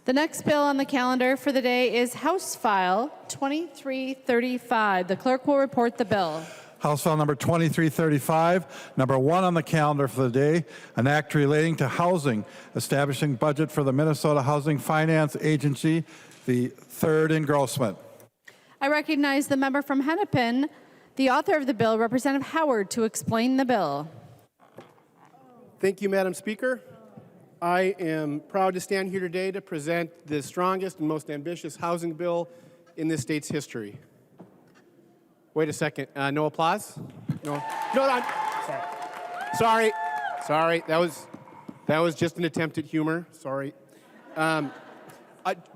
The next bill on the calendar for the day is House File 2335. The clerk will report the bill. House File number 2335, number 1 on the calendar for the day, an act relating to housing, establishing budget for the Minnesota Housing Finance Agency, the third engrossment. I recognize the member from Hennepin, the author of the bill, Representative Howard, to explain the bill. Thank you, Madam Speaker. I am proud to stand here today to present the strongest and most ambitious housing bill in this state's history. Wait a second. No applause? No. No. I'm sorry. Sorry. That was just an attempt at humor. Sorry.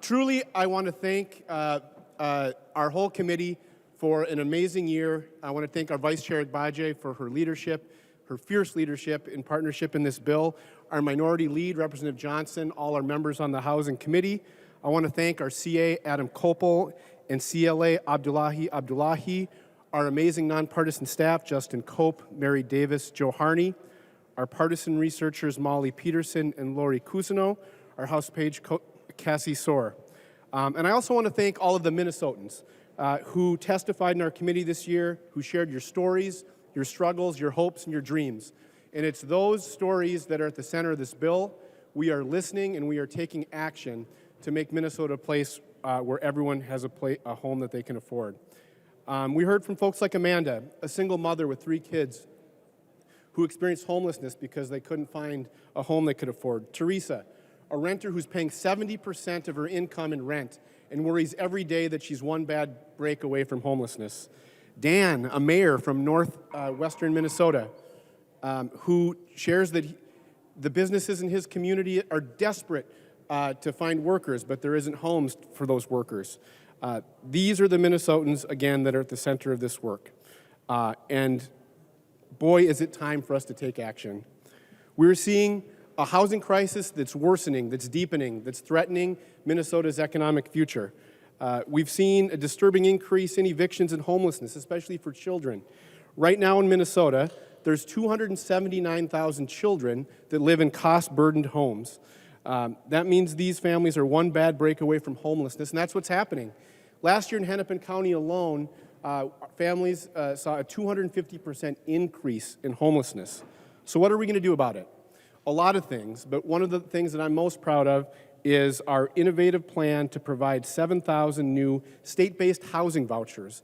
Truly, I want to thank our whole committee for an amazing year. I want to thank our Vice Chair Agbaje for her leadership, her fierce leadership in partnership in this bill, our minority lead, Representative Johnson, all our members on the Housing Committee. I want to thank our CA, Adam Kopel, and CLA, Abdullahi, our amazing nonpartisan staff, Justin Cope, Mary Davis, Joe Harney, our partisan researchers, Molly Peterson and Lori Cousineau, our House page, Cassie Soar. And I also want to thank all of the Minnesotans who testified in our committee this year, who shared your stories, your struggles, your hopes, and your dreams. And it's those stories that are at the center of this bill. We are listening and we are taking action to make Minnesota a place where everyone has a home that they can afford. We heard from folks like Amanda, a single mother with 3 kids who experienced homelessness because they couldn't find a home they could afford. Teresa, a renter who's paying 70% of her income in rent and worries every day that she's one bad break away from homelessness. Dan, a mayor from northwestern Minnesota, who shares that the businesses in his community are desperate to find workers, but there isn't homes for those workers. These are the Minnesotans, again, that are at the center of this work. And boy, is it time for us to take action. We're seeing a housing crisis that's worsening, that's deepening, that's threatening Minnesota's economic future. We've seen a disturbing increase in evictions and homelessness, especially for children. Right now in Minnesota, there's 279,000 children that live in cost-burdened homes. That means these families are one bad break away from homelessness, and that's what's happening. Last year in Hennepin County alone, families saw a 250% increase in homelessness. So what are we going to do about it? A lot of things, but one of the things that I'm most proud of is our innovative plan to provide 7,000 new state-based housing vouchers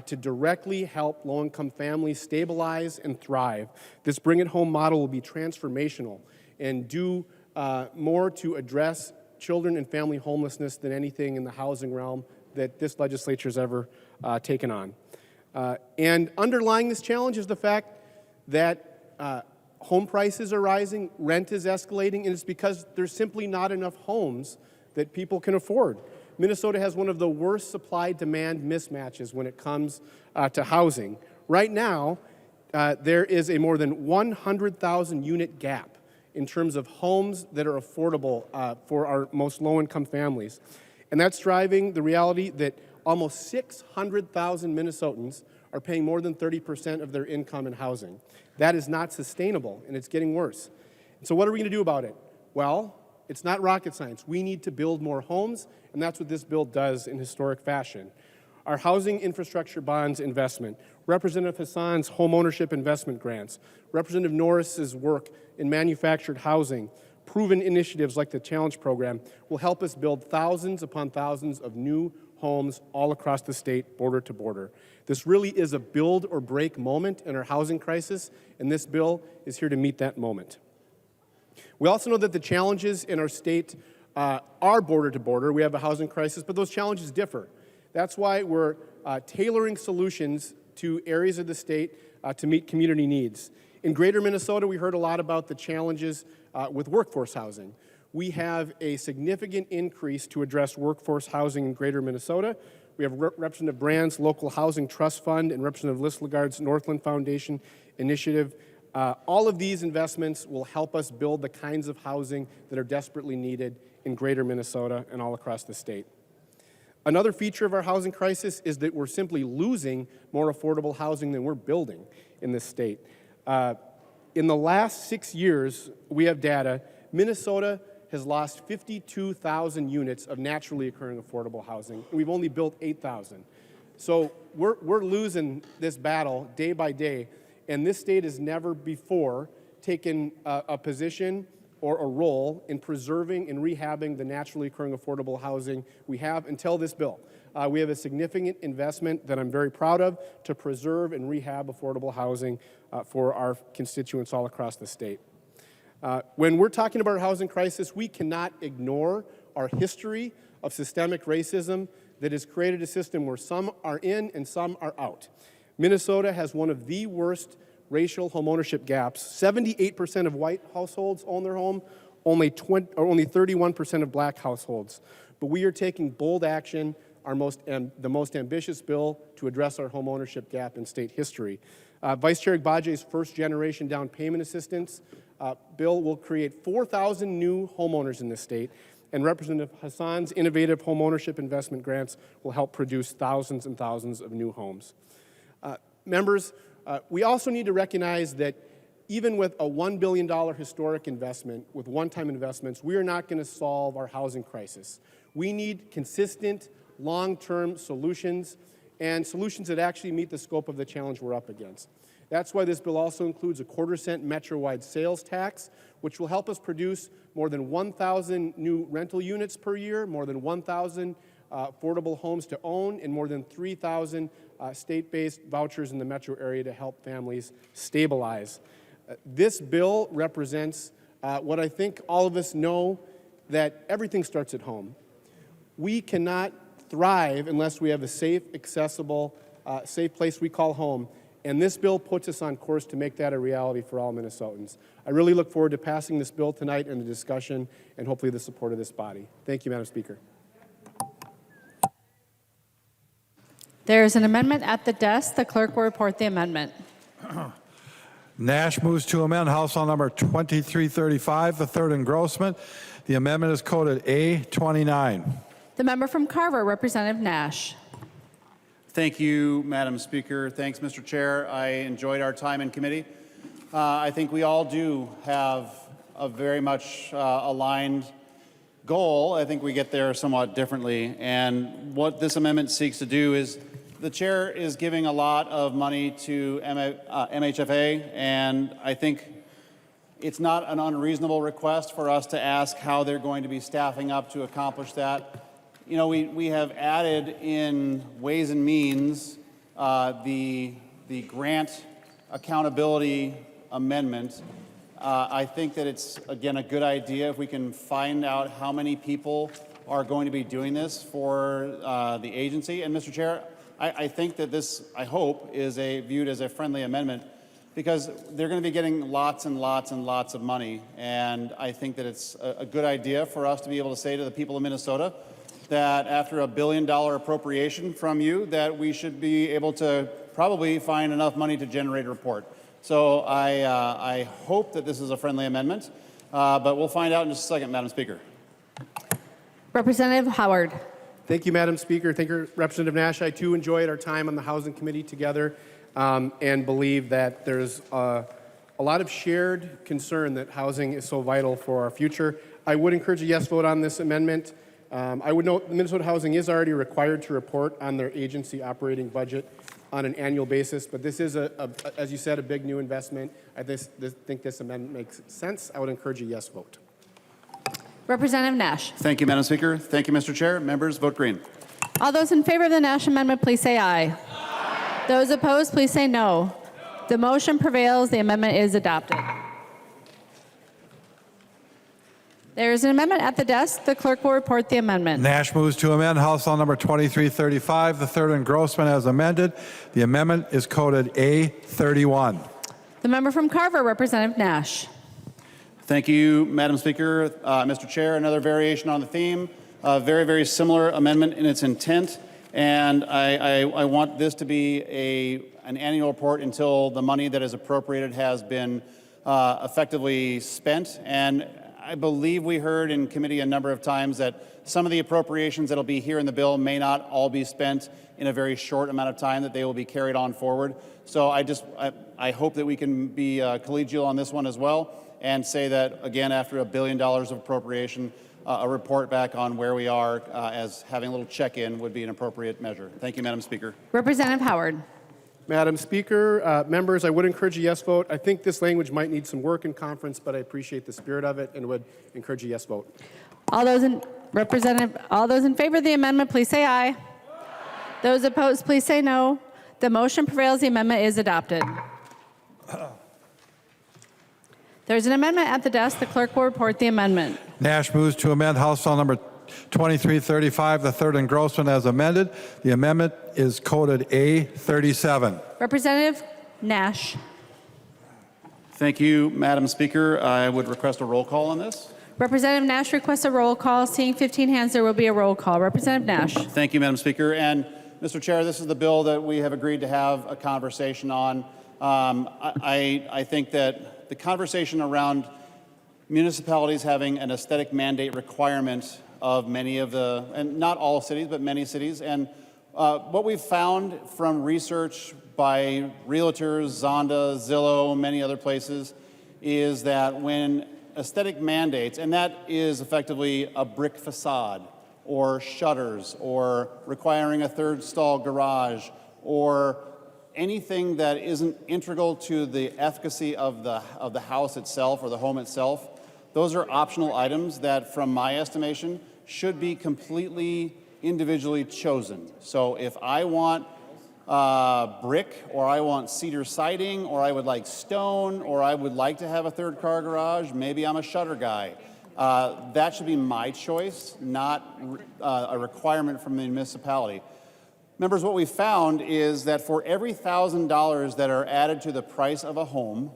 to directly help low-income families stabilize and thrive. This Bring It Home model will be transformational and do more to address children and family homelessness than anything in the housing realm that this legislature has ever taken on. And underlying this challenge is the fact that home prices are rising, rent is escalating, and it's because there's simply not enough homes that people can afford. Minnesota has one of the worst supply-demand mismatches when it comes to housing. Right now, there is a more than 100,000 unit gap in terms of homes that are affordable for our most low-income families. And that's driving the reality that almost 600,000 Minnesotans are paying more than 30% of their income in housing. That is not sustainable, and it's getting worse. And so what are we going to do about it? Well, it's not rocket science. We need to build more homes, and that's what this bill does in historic fashion. Our housing infrastructure bonds investment, Representative Hassan's home ownership investment grants, Representative Norris's work in manufactured housing, proven initiatives like the Challenge Program will help us build thousands upon thousands of new homes all across the state, border to border. This really is a build or break moment in our housing crisis, and this bill is here to meet that moment. We also know that the challenges in our state are border to border. We have a housing crisis, but those challenges differ. That's why we're tailoring solutions to areas of the state to meet community needs. In greater Minnesota, we heard a lot about the challenges with workforce housing. We have a significant increase to address workforce housing in greater Minnesota. We have Representative Brand's Local Housing Trust Fund and Representative Listlegard's Northland Foundation initiative. All of these investments will help us build the kinds of housing that are desperately needed in greater Minnesota and all across the state. Another feature of our housing crisis is that we're simply losing more affordable housing than we're building in this state. In the last 6 years, we have data, Minnesota has lost 52,000 units of naturally occurring affordable housing, and we've only built 8,000. So we're losing this battle day by day, and this state has never before taken a position or a role in preserving and rehabbing the naturally occurring affordable housing we have until this bill. We have a significant investment that I'm very proud of to preserve and rehab affordable housing for our constituents all across the state. When we're talking about our housing crisis, we cannot ignore our history of systemic racism that has created a system where some are in and some are out. Minnesota has one of the worst racial homeownership gaps. 78% of white households own their home, only 31% of black households. But we are taking bold action, the most ambitious bill to address our homeownership gap in state history. Vice Chair Agbaje's first-generation down payment assistance bill will create 4,000 new homeowners in this state, and Representative Hassan's innovative homeownership investment grants will help produce thousands and thousands of new homes. Members, we also need to recognize that even with a $1 billion historic investment, with one-time investments, we are not going to solve our housing crisis. We need consistent, long-term solutions, and solutions that actually meet the scope of the challenge we're up against. That's why this bill also includes a quarter-cent metro-wide sales tax, which will help us produce more than 1,000 new rental units per year, more than 1,000 affordable homes to own, and more than 3,000 state-based vouchers in the metro area to help families stabilize. This bill represents what I think all of us know, that everything starts at home. We cannot thrive unless we have a safe, accessible, safe place we call home. And this bill puts us on course to make that a reality for all Minnesotans. I really look forward to passing this bill tonight and the discussion and hopefully the support of this body. Thank you, Madam Speaker. There is an amendment at the desk. The clerk will report the amendment. Nash moves to amend House Bill number 2335, the third engrossment. The amendment is coded A29. The member from Carver, Representative Nash. Thank you, Madam Speaker. Thanks, Mr. Chair. I enjoyed our time in committee. I think we all do have a very much aligned goal. I think we get there somewhat differently. And what this amendment seeks to do is, the chair is giving a lot of money to MHFA, and I think it's not an unreasonable request for us to ask how they're going to be staffing up to accomplish that. You know, we have added in Ways and Means the grant accountability amendment. I think that it's, again, a good idea if we can find out how many people are going to be doing this for the agency. And Mr. Chair, I think that this, I hope, is viewed as a friendly amendment, because they're going to be getting lots and lots and lots of money. And I think that it's a good idea for us to be able to say to the people of Minnesota that after a $1 billion appropriation from you, that we should be able to probably find enough money to generate a report. So I hope that this is a friendly amendment, but we'll find out in just a second, Madam Speaker. Representative Howard. Thank you, Madam Speaker. Thank you, Representative Nash. I, too, enjoyed our time on the Housing Committee together and believe that there's a lot of shared concern that housing is so vital for our future. I would encourage a yes vote on this amendment. I would note Minnesota Housing is already required to report on their agency operating budget on an annual basis, but this is, as you said, a big new investment. I think this amendment makes sense. I would encourage a yes vote. Representative Nash. Thank you, Madam Speaker. Thank you, Mr. Chair. Members, vote green. All those in favor of the Nash amendment, please say aye. Aye. Those opposed, please say no. No. The motion prevails. The amendment is adopted. There is an amendment at the desk. The clerk will report the amendment. Nash moves to amend House Bill number 2335, the third engrossment as amended. The amendment is coded A31. The member from Carver, Representative Nash. Thank you, Madam Speaker. Mr. Chair, another variation on the theme, a very, very similar amendment in its intent, and I want this to be an annual report until the money that is appropriated has been effectively spent. And I believe we heard in committee a number of times that some of the appropriations that will be here in the bill may not all be spent in a very short amount of time, that they will be carried on forward. So I hope that we can be collegial on this one as well. and say that, again, after $1 billion of appropriation, a report back on where we are as having a little check-in would be an appropriate measure. Thank you, Madam Speaker. Representative Howard. Madam Speaker, members, I would encourage a yes vote. I think this language might need some work in conference, but I appreciate the spirit of it and would encourage a yes vote. All those in favor of the amendment, please say aye. Those opposed, please say no. The motion prevails. The amendment is adopted. There's an amendment at the desk. The clerk will report the amendment. Nash moves to amend House File Number 2335, the third engrossment as amended. The amendment is coded A37. Representative Nash. Thank you, Madam Speaker. I would request a roll call on this. Representative Nash requests a roll call. Seeing 15 hands, there will be a roll call. Representative Nash. Thank you, Madam Speaker. And Mr. Chair, this is the bill that we have agreed to have a conversation on. I think that the conversation around municipalities having an aesthetic mandate requirement of many of the, and not all cities, but many cities. And what we've found from research by realtors, Zonda, Zillow, many other places, is that when aesthetic mandates, and that is effectively a brick facade, or shutters, or requiring a third stall garage, or anything that isn't integral to the efficacy of the house itself or the home itself, those are optional items that, from my estimation, should be completely individually chosen. So if I want brick, or I want cedar siding, or I would like stone, or I would like to have a third car garage, maybe I'm a shutter guy. That should be my choice, not a requirement from the municipality. Members, what we found is that for every $1,000 that are added to the price of a home,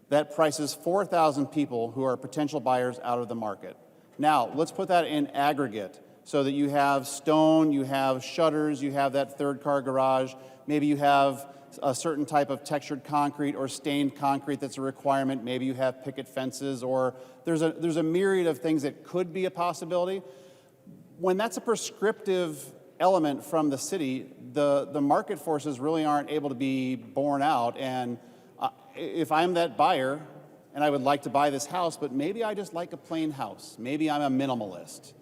that prices 4,000 people who are potential buyers out of the market. Now, let's put that in aggregate so that you have stone, you have shutters, you have that third car garage, maybe you have a certain type of textured concrete or stained concrete that's a requirement, maybe you have picket fences, or there's a myriad of things that could be a possibility. When that's a prescriptive element from the city, the market forces really aren't able to be borne out. And if I'm that buyer and I would like to buy this house, but maybe I just like a plain house, maybe I'm a minimalist,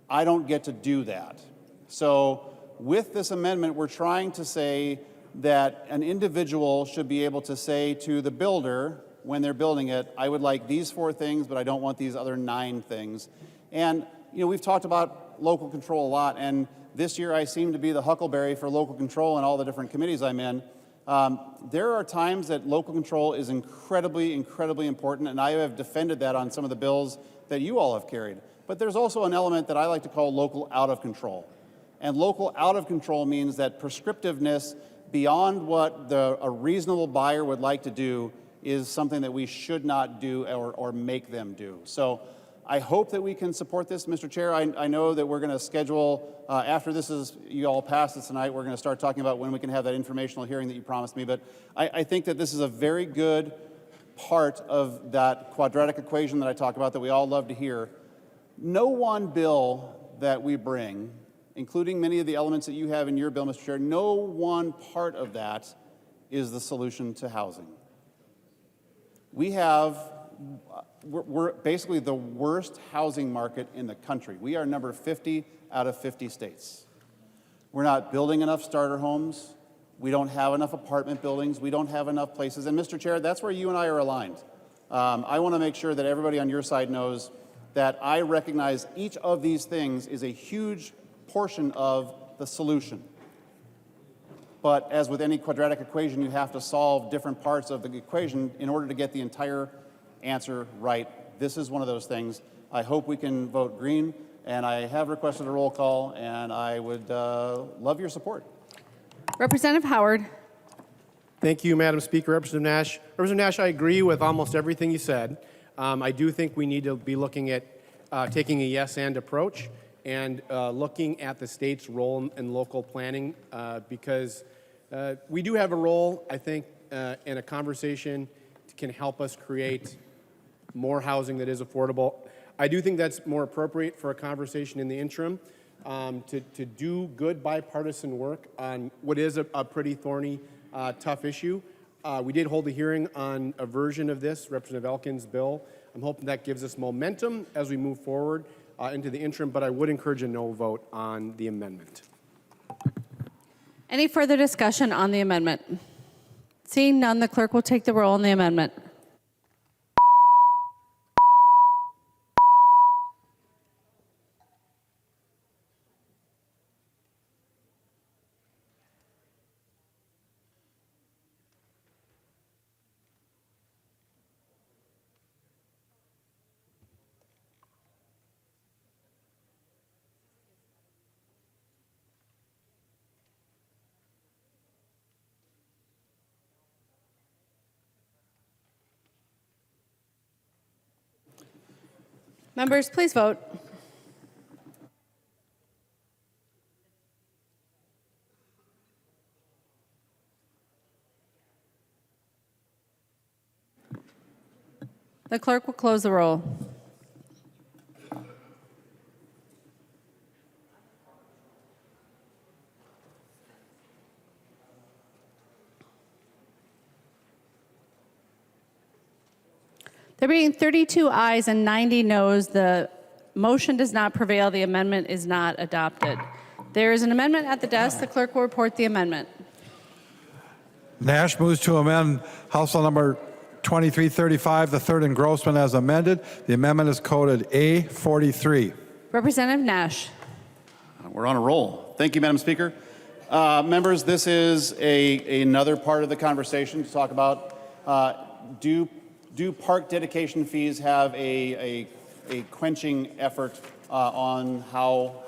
I don't get to do that. So with this amendment, we're trying to say that an individual should be able to say to the builder when they're building it, I would like these 4 things, but I don't want these other 9 things. And we've talked about local control a lot, and this year I seem to be the huckleberry for local control in all the different committees I'm in. There are times that local control is incredibly, incredibly important, and I have defended that on some of the bills that you all have carried. But there's also an element that I like to call local out of control. And local out of control means that prescriptiveness beyond what a reasonable buyer would like to do is something that we should not do or make them do. So I hope that we can support this, Mr. Chair. I know that we're going to schedule, after you all pass this tonight, we're going to start talking about when we can have that informational hearing that you promised me. But I think that this is a very good part of that quadratic equation that I talk about that we all love to hear. No one bill that we bring, including many of the elements that you have in your bill, Mr. Chair, no one part of that is the solution to housing. We're basically the worst housing market in the country. We are number 50 out of 50 states. We're not building enough starter homes. We don't have enough apartment buildings. We don't have enough places. And Mr. Chair, that's where you and I are aligned. I want to make sure that everybody on your side knows that I recognize each of these things is a huge portion of the solution. But as with any quadratic equation, you have to solve different parts of the equation in order to get the entire answer right. This is one of those things. I hope we can vote green, and I have requested a roll call, and I would love your support. Representative Howard. Thank you, Madam Speaker. Representative Nash. Representative Nash, I agree with almost everything you said. I do think we need to be looking at taking a yes-and approach and looking at the state's role in local planning because we do have a role, I think, in a conversation can help us create more housing that is affordable. I do think that's more appropriate for a conversation in the interim to do good bipartisan work on what is a pretty thorny, tough issue. We did hold a hearing on a version of this, Representative Elkins' bill. I'm hoping that gives us momentum as we move forward into the interim, but I would encourage a no vote on the amendment. Any further discussion on the amendment? Seeing none, the clerk will take the roll on the amendment. Members, please vote. The clerk will close the roll. There being 32 ayes and 90 noes, the motion does not prevail. The amendment is not adopted. There is an amendment at the desk. The clerk will report the amendment. Nash moves to amend House Law Number 2335, the third engrossment as amended. The amendment is coded A43. Representative Nash. We're on a roll. Thank you, Madam Speaker. Members, this is another part of the conversation to talk about do park dedication fees have a quenching effort on how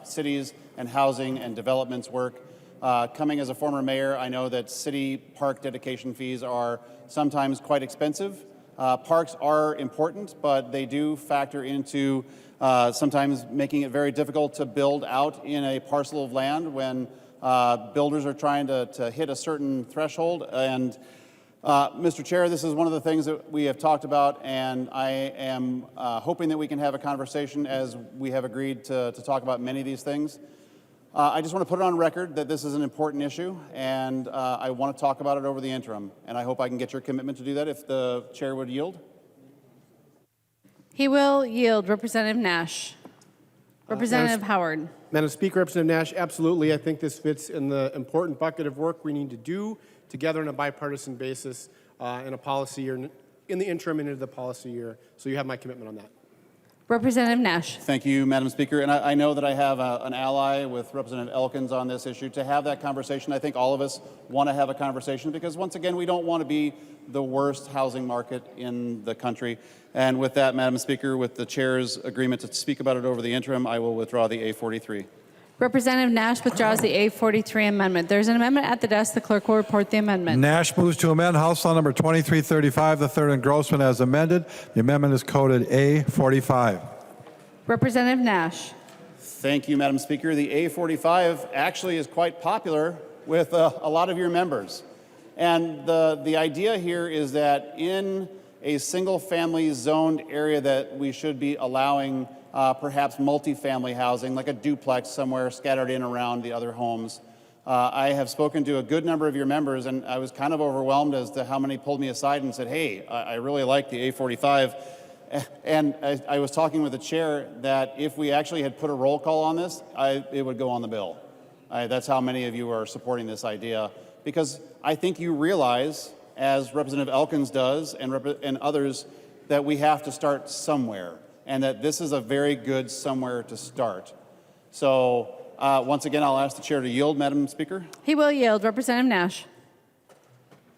cities and housing and developments work? Coming as a former mayor, I know that city park dedication fees are sometimes quite expensive. Parks are important, but they do factor into sometimes making it very difficult to build out in a parcel of land when builders are trying to hit a certain threshold. And Mr. Chair, this is one of the things that we have talked about, and I am hoping that we can have a conversation as we have agreed to talk about many of these things. I just want to put it on record that this is an important issue, and I want to talk about it over the interim, and I hope I can get your commitment to do that if the chair would yield. He will yield. Representative Nash. Representative Howard. Madam Speaker, Representative Nash, absolutely. I think this fits in the important bucket of work we need to do together on a bipartisan basis in a policy year, in the interim and into the policy year. So you have my commitment on that. Representative Nash. Thank you, Madam Speaker. And I know that I have an ally with Representative Elkins on this issue to have that conversation. I think all of us want to have a conversation because, once again, we don't want to be the worst housing market in the country. And with that, Madam Speaker, with the chair's agreement to speak about it over the interim, I will withdraw the A43. Representative Nash withdraws the A43 amendment. There's an amendment at the desk. The clerk will report the amendment. Nash moves to amend House Law Number 2335, the third engrossment as amended. The amendment is coded A45. Representative Nash. Thank you, Madam Speaker. The A45 actually is quite popular with a lot of your members. And the idea here is that in a single-family zoned area that we should be allowing perhaps multifamily housing, like a duplex somewhere scattered in around the other homes. I have spoken to a good number of your members, and I was kind of overwhelmed as to how many pulled me aside and said, hey, I really like the A45. And I was talking with the chair that if we actually had put a roll call on this, it would go on the bill. That's how many of you are supporting this idea. Because I think you realize, as Representative Elkins does and others, that we have to start somewhere, and that this is a very good somewhere to start. So once again, I'll ask the chair to yield, Madam Speaker. He will yield. Representative Nash.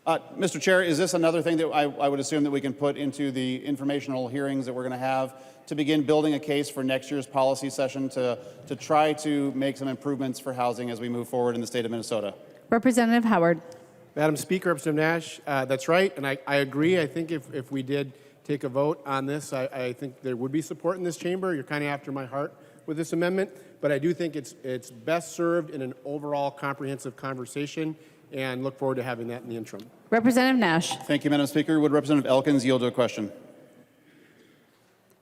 Mr. Chair, is this another thing that I would assume that we can put into the informational hearings that we're going to have to begin building a case for next year's policy session to try to make some improvements for housing as we move forward in the state of Minnesota? Representative Howard. Madam Speaker, Representative Nash, that's right, and I agree. I think if we did take a vote on this, I think there would be support in this chamber. You're kind of after my heart with this amendment, but I do think it's best served in an overall comprehensive conversation, and look forward to having that in the interim. Representative Nash. Thank you, Madam Speaker. Would Representative Elkins yield to a question?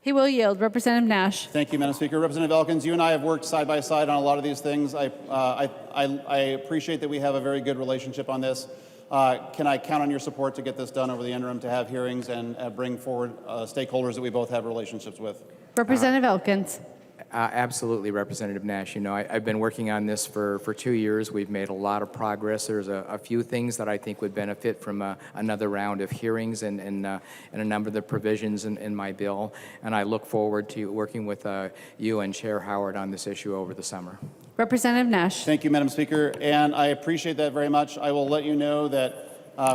He will yield. Representative Nash. Thank you, Madam Speaker. Representative Elkins, you and I have worked side by side on a lot of these things. I appreciate that we have a very good relationship on this. Can I count on your support to get this done over the interim, to have hearings and bring forward stakeholders that we both have relationships with? Representative Elkins. Absolutely, Representative Nash. You know, I've been working on this for 2 years. We've made a lot of progress. There's a few things that I think would benefit from another round of hearings and a number of the provisions in my bill. And I look forward to working with you and Chair Howard on this issue over the summer. Representative Nash. Thank you, Madam Speaker, and I appreciate that very much. I will let you know that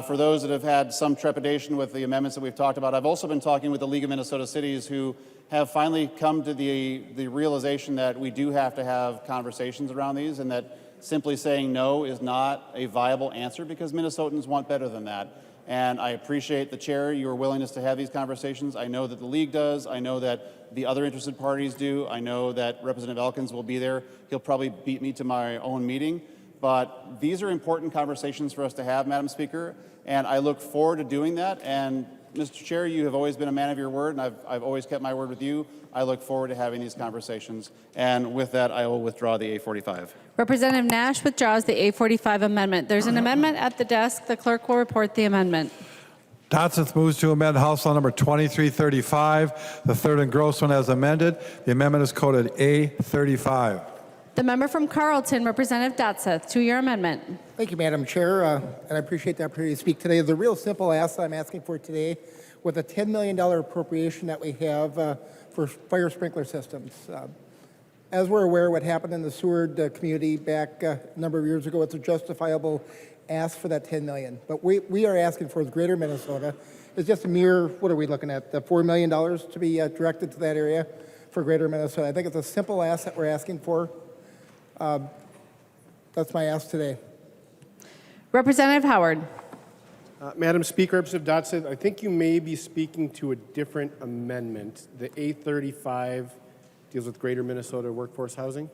for those that have had some trepidation with the amendments that we've talked about, I've also been talking with the League of Minnesota Cities, who have finally come to the realization that we do have to have conversations around these, and that simply saying no is not a viable answer, because Minnesotans want better than that. And I appreciate the chair, your willingness to have these conversations. I know that the League does. I know that the other interested parties do. I know that Representative Elkins will be there. He'll probably beat me to my own meeting. But these are important conversations for us to have, Madam Speaker, and I look forward to doing that. And Mr. Chair, you have always been a man of your word, and I've always kept my word with you. I look forward to having these conversations. And with that, I will withdraw the A45. Representative Nash withdraws the A45 amendment. There's an amendment at the desk. The clerk will report the amendment. Dotseth moves to amend House Law number 2335, the third and gross one as amended. The amendment is coded A35. The member from Carlton, Representative Dotseth, to your amendment. Thank you, Madam Chair, and I appreciate the opportunity to speak today. The real simple ask that I'm asking for today, with a $10 million appropriation that we have for fire sprinkler systems. As we're aware, what happened in the Seward community back a number of years ago, it's a justifiable ask for that $10 million. But we are asking for, as Greater Minnesota, is just a mere, what are we looking at, the $4 million to be directed to that area for Greater Minnesota. I think it's a simple ask that we're asking for. That's my ask today. Representative Howard. Madam Speaker, Representative Dotseth, I think you may be speaking to a different amendment. The A35 deals with Greater Minnesota workforce housing.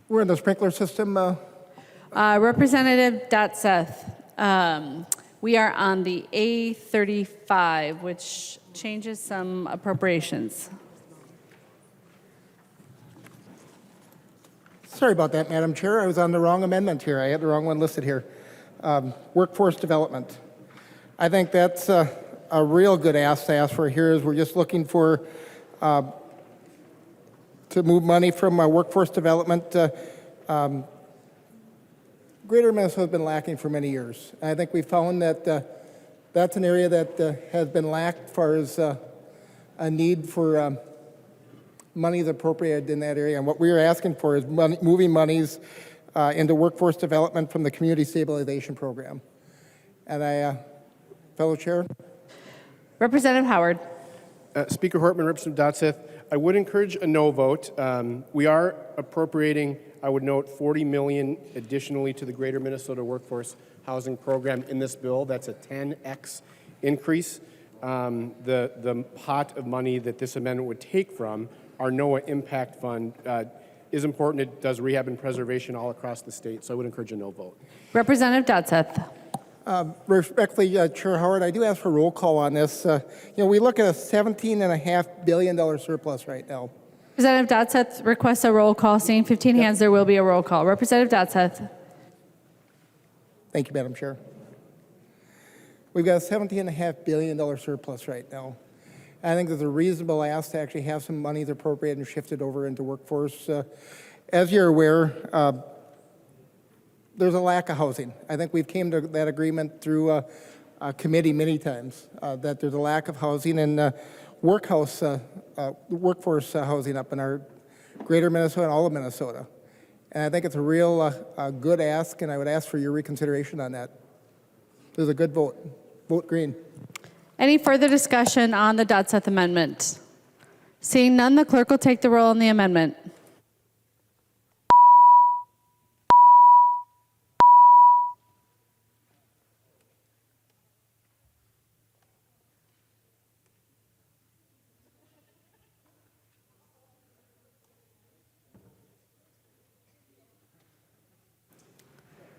We're in the sprinkler system. Representative Dotseth, we are on the A35, which changes some appropriations. Sorry about that, Madam Chair. I was on the wrong amendment here. I had the wrong one listed here. Workforce development. I think that's a real good ask to ask for here, is we're just looking for to move money from workforce development. Greater Minnesota has been lacking for many years. And I think we found that that's an area that has been lacked as far as a need for money is appropriated in that area. And what we are asking for is moving monies into workforce development from the Community Stabilization Program. And fellow chair. Representative Howard. Speaker Hortman, Representative Dotseth, I would encourage a no vote. We are appropriating, I would note, $40 million additionally to the Greater Minnesota Workforce Housing Program in this bill. That's a 10x increase. The pot of money that this amendment would take from our NOAA Impact Fund is important. It does rehab and preservation all across the state, so I would encourage a no vote. Representative Dotseth. Respectfully, Chair Howard, I do ask for a roll call on this. We look at a $17.5 billion surplus right now. Representative Dotseth requests a roll call. Seeing 15 hands, there will be a roll call. Representative Dotseth. Thank you, Madam Chair. We've got a $17.5 billion surplus right now. I think there's a reasonable ask to actually have some money appropriated and shifted over into workforce. As you're aware, there's a lack of housing. I think we've came to that agreement through a committee many times, that there's a lack of housing and workforce housing up in our Greater Minnesota and all of Minnesota. And I think it's a real good ask, and I would ask for your reconsideration on that. There's a good vote. Vote green. Any further discussion on the Dotseth amendment? Seeing none, the clerk will take the roll on the amendment.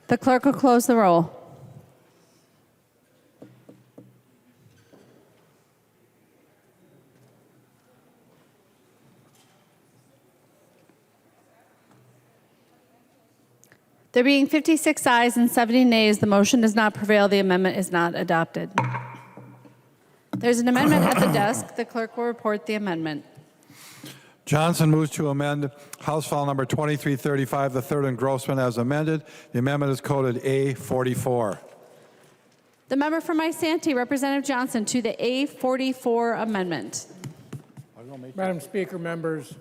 The clerk will close the roll. There being 56 ayes and 70 nays, the motion does not prevail. The amendment is not adopted. There's an amendment at the desk. The clerk will report the amendment. Johnson moves to amend House File Number 2335, the third engrossment as amended. The amendment is coded A44. The member from Isanti, Representative Johnson, to the A44 amendment. Madam Speaker, members,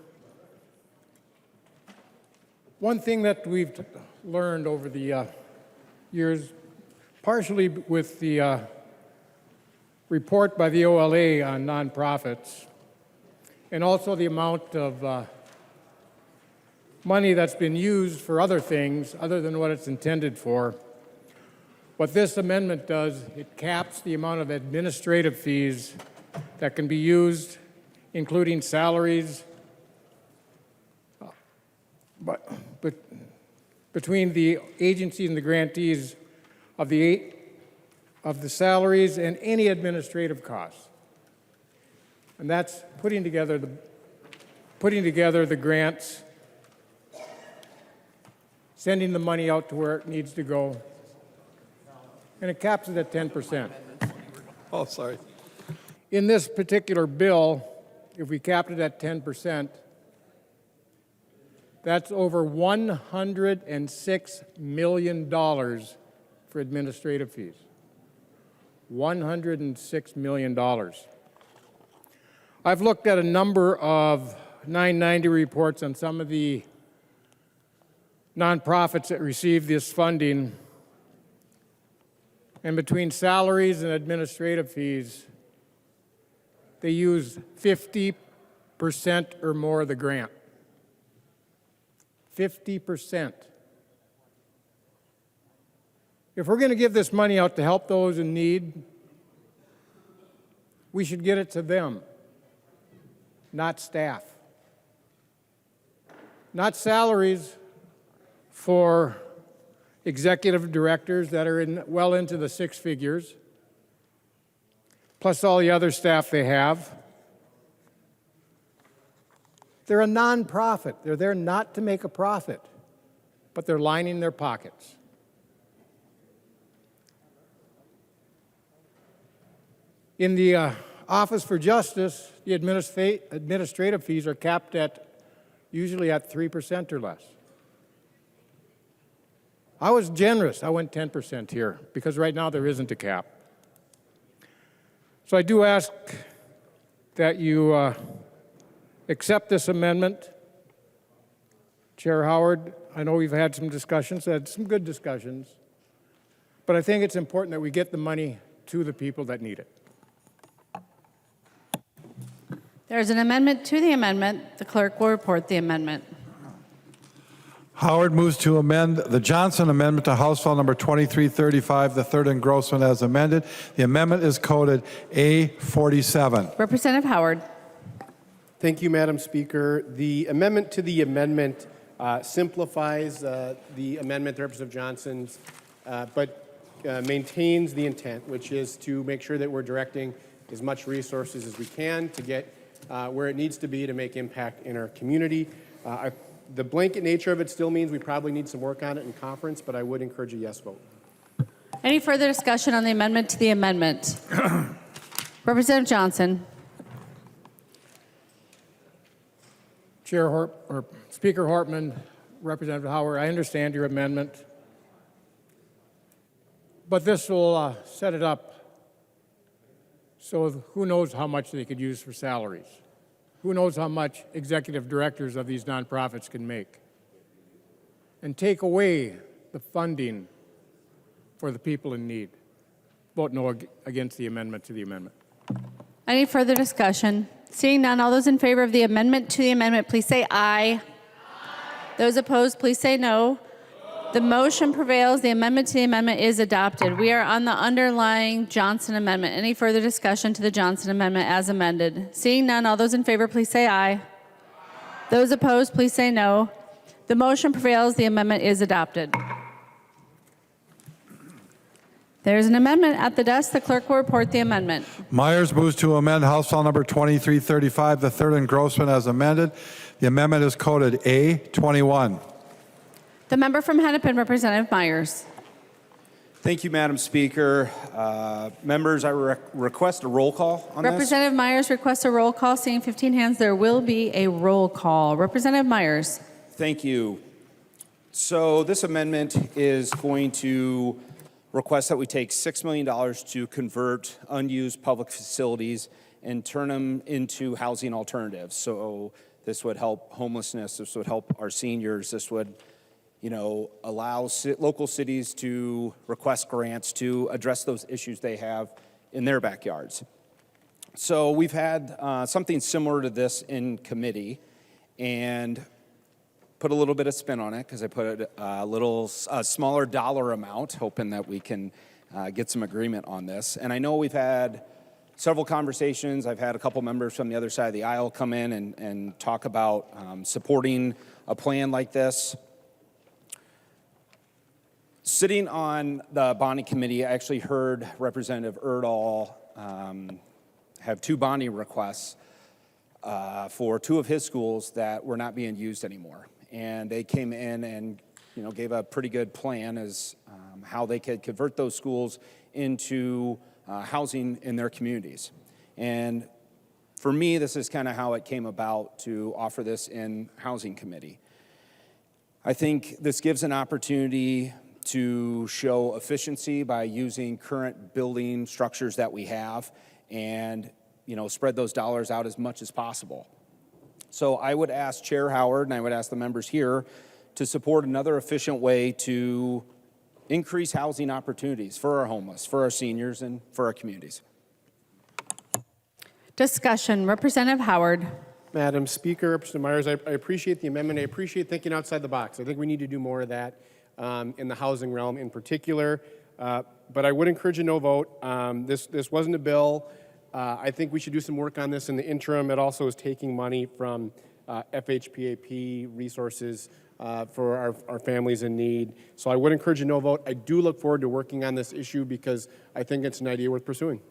one thing that we've learned over the years, partially with the report by the OLA on nonprofits, and also the amount of money that's been used for other things other than what it's intended for. What this amendment does, it caps the amount of administrative fees that can be used, including salaries, but between the agencies and the grantees of the salaries and any administrative costs. And that's putting together the grants, sending the money out to where it needs to go, and it caps it at 10%. Oh, sorry. In this particular bill, if we capped it at 10%, that's over $106 million for administrative fees. $106 million. I've looked at a number of 990 reports on some of the nonprofits that receive this funding, and between salaries and administrative fees, they use 50% or more of the grant. 50%. If we're going to give this money out to help those in need, we should get it to them, not staff. Not salaries for executive directors that are well into the six figures, plus all the other staff they have. They're a nonprofit. They're there not to make a profit, but they're lining their pockets. In the Office for Justice, the administrative fees are capped at usually at 3% or less. I was generous. I went 10% here because right now there isn't a cap. So I do ask that you accept this amendment. Chair Howard, I know we've had some discussions, had some good discussions, but I think it's important that we get the money to the people that need it. There's an amendment to the amendment. The clerk will report the amendment. Howard moves to amend the Johnson amendment to House File Number 2335, the third engrossment as amended. The amendment is coded A47. Representative Howard. Thank you, Madam Speaker. The amendment to the amendment simplifies the amendment, Representative Johnson's, but maintains the intent, which is to make sure that we're directing as much resources as we can to get where it needs to be to make impact in our community. The blanket nature of it still means we probably need some work on it in conference, but I would encourage a yes vote. Any further discussion on the amendment to the amendment? Representative Johnson. Speaker Hortman, Representative Howard, I understand your amendment, but this will set it up so who knows how much they could use for salaries. Who knows how much executive directors of these nonprofits can make, and take away the funding for the people in need. Vote no against the amendment to the amendment. Any further discussion? Seeing none, all those in favor of the amendment to the amendment, please say aye. Those opposed, please say no. The motion prevails. The amendment to the amendment is adopted. We are on the underlying Johnson amendment. Any further discussion to the Johnson amendment as amended? Seeing none, all those in favor, please say aye. Those opposed, please say no. The motion prevails. The amendment is adopted. There's an amendment at the desk. The clerk will report the amendment. Myers moves to amend House File Number 2335, the third engrossment as amended. The amendment is coded A21. The member from Hennepin, Representative Myers. Thank you, Madam Speaker. Members, I request a roll call on this. Representative Myers requests a roll call. Seeing 15 hands, there will be a roll call. Representative Myers. Thank you. So this amendment is going to request that we take $6 million to convert unused public facilities and turn them into housing alternatives. So this would help homelessness, this would help our seniors, this would allow local cities to request grants to address those issues they have in their backyards. So we've had something similar to this in committee and put a little bit of spin on it because I put a smaller dollar amount, hoping that we can get some agreement on this. And I know we've had several conversations. I've had a couple members from the other side of the aisle come in and talk about supporting a plan like this. Sitting on the bonding committee, I actually heard Representative Erdahl have two bonding requests for two of his schools that were not being used anymore. And they came in and gave a pretty good plan as how they could convert those schools into housing in their communities. And for me, this is kind of how it came about to offer this in Housing Committee. I think this gives an opportunity to show efficiency by using current building structures that we have and spread those dollars out as much as possible. So I would ask Chair Howard and I would ask the members here to support another efficient way to increase housing opportunities for our homeless, for our seniors, and for our communities. Discussion. Representative Howard. Madam Speaker, Representative Myers, I appreciate the amendment. I appreciate thinking outside the box. I think we need to do more of that in the housing realm in particular. But I would encourage a no vote. This wasn't a bill. I think we should do some work on this in the interim. It also is taking money from FHPAP resources for our families in need. So I would encourage a no vote. I do look forward to working on this issue because I think it's an idea worth pursuing.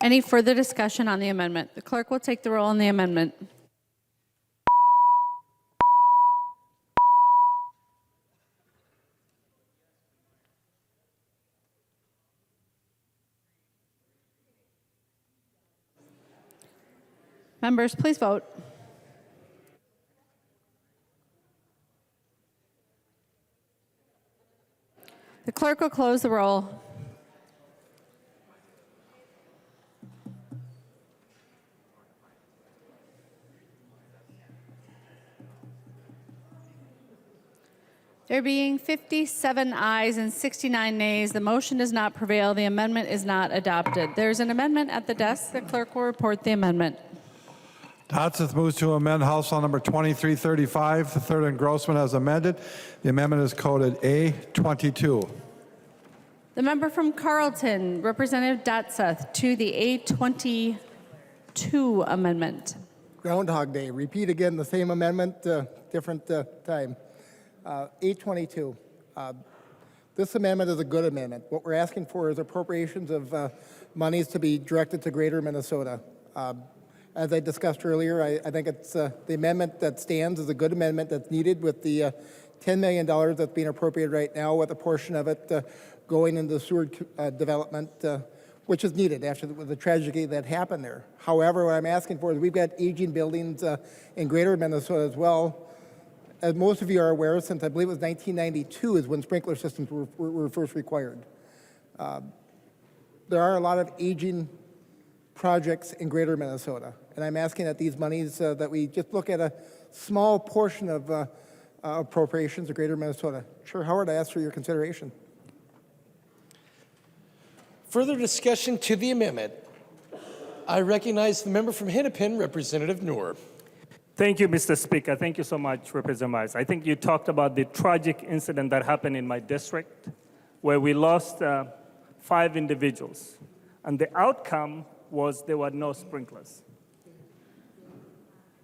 Any further discussion on the amendment? The clerk will take the roll on the amendment. Members, please vote. The clerk will close the roll. There being 57 ayes and 69 nays, the motion does not prevail. The amendment is not adopted. There's an amendment at the desk. The clerk will report the amendment. Dotseth moves to amend House Law number 2335, the third engrossment as amended. The amendment is coded A22. The member from Carlton, Representative Dotseth, to the A22 amendment. Groundhog Day. Repeat again the same amendment, different time. 822. This amendment is a good amendment. What we're asking for is appropriations of monies to be directed to Greater Minnesota. As I discussed earlier, I think it's the amendment that stands is a good amendment that's needed with the $10 million that's being appropriated right now, with a portion of it going into sewer development, which is needed after the tragedy that happened there. However, what I'm asking for is we've got aging buildings in Greater Minnesota as well. As most of you are aware, since I believe it was 1992 is when sprinkler systems were first required. There are a lot of aging projects in Greater Minnesota, and I'm asking that these monies, that we just look at a small portion of appropriations of Greater Minnesota. Chair Howard, I ask for your consideration. Further discussion to the amendment. I recognize the member from Hennepin, Representative Noor. Thank you, Mr. Speaker. Thank you so much, Representative Myers. I think you talked about the tragic incident that happened in my district where we lost 5 individuals. And the outcome was there were no sprinklers.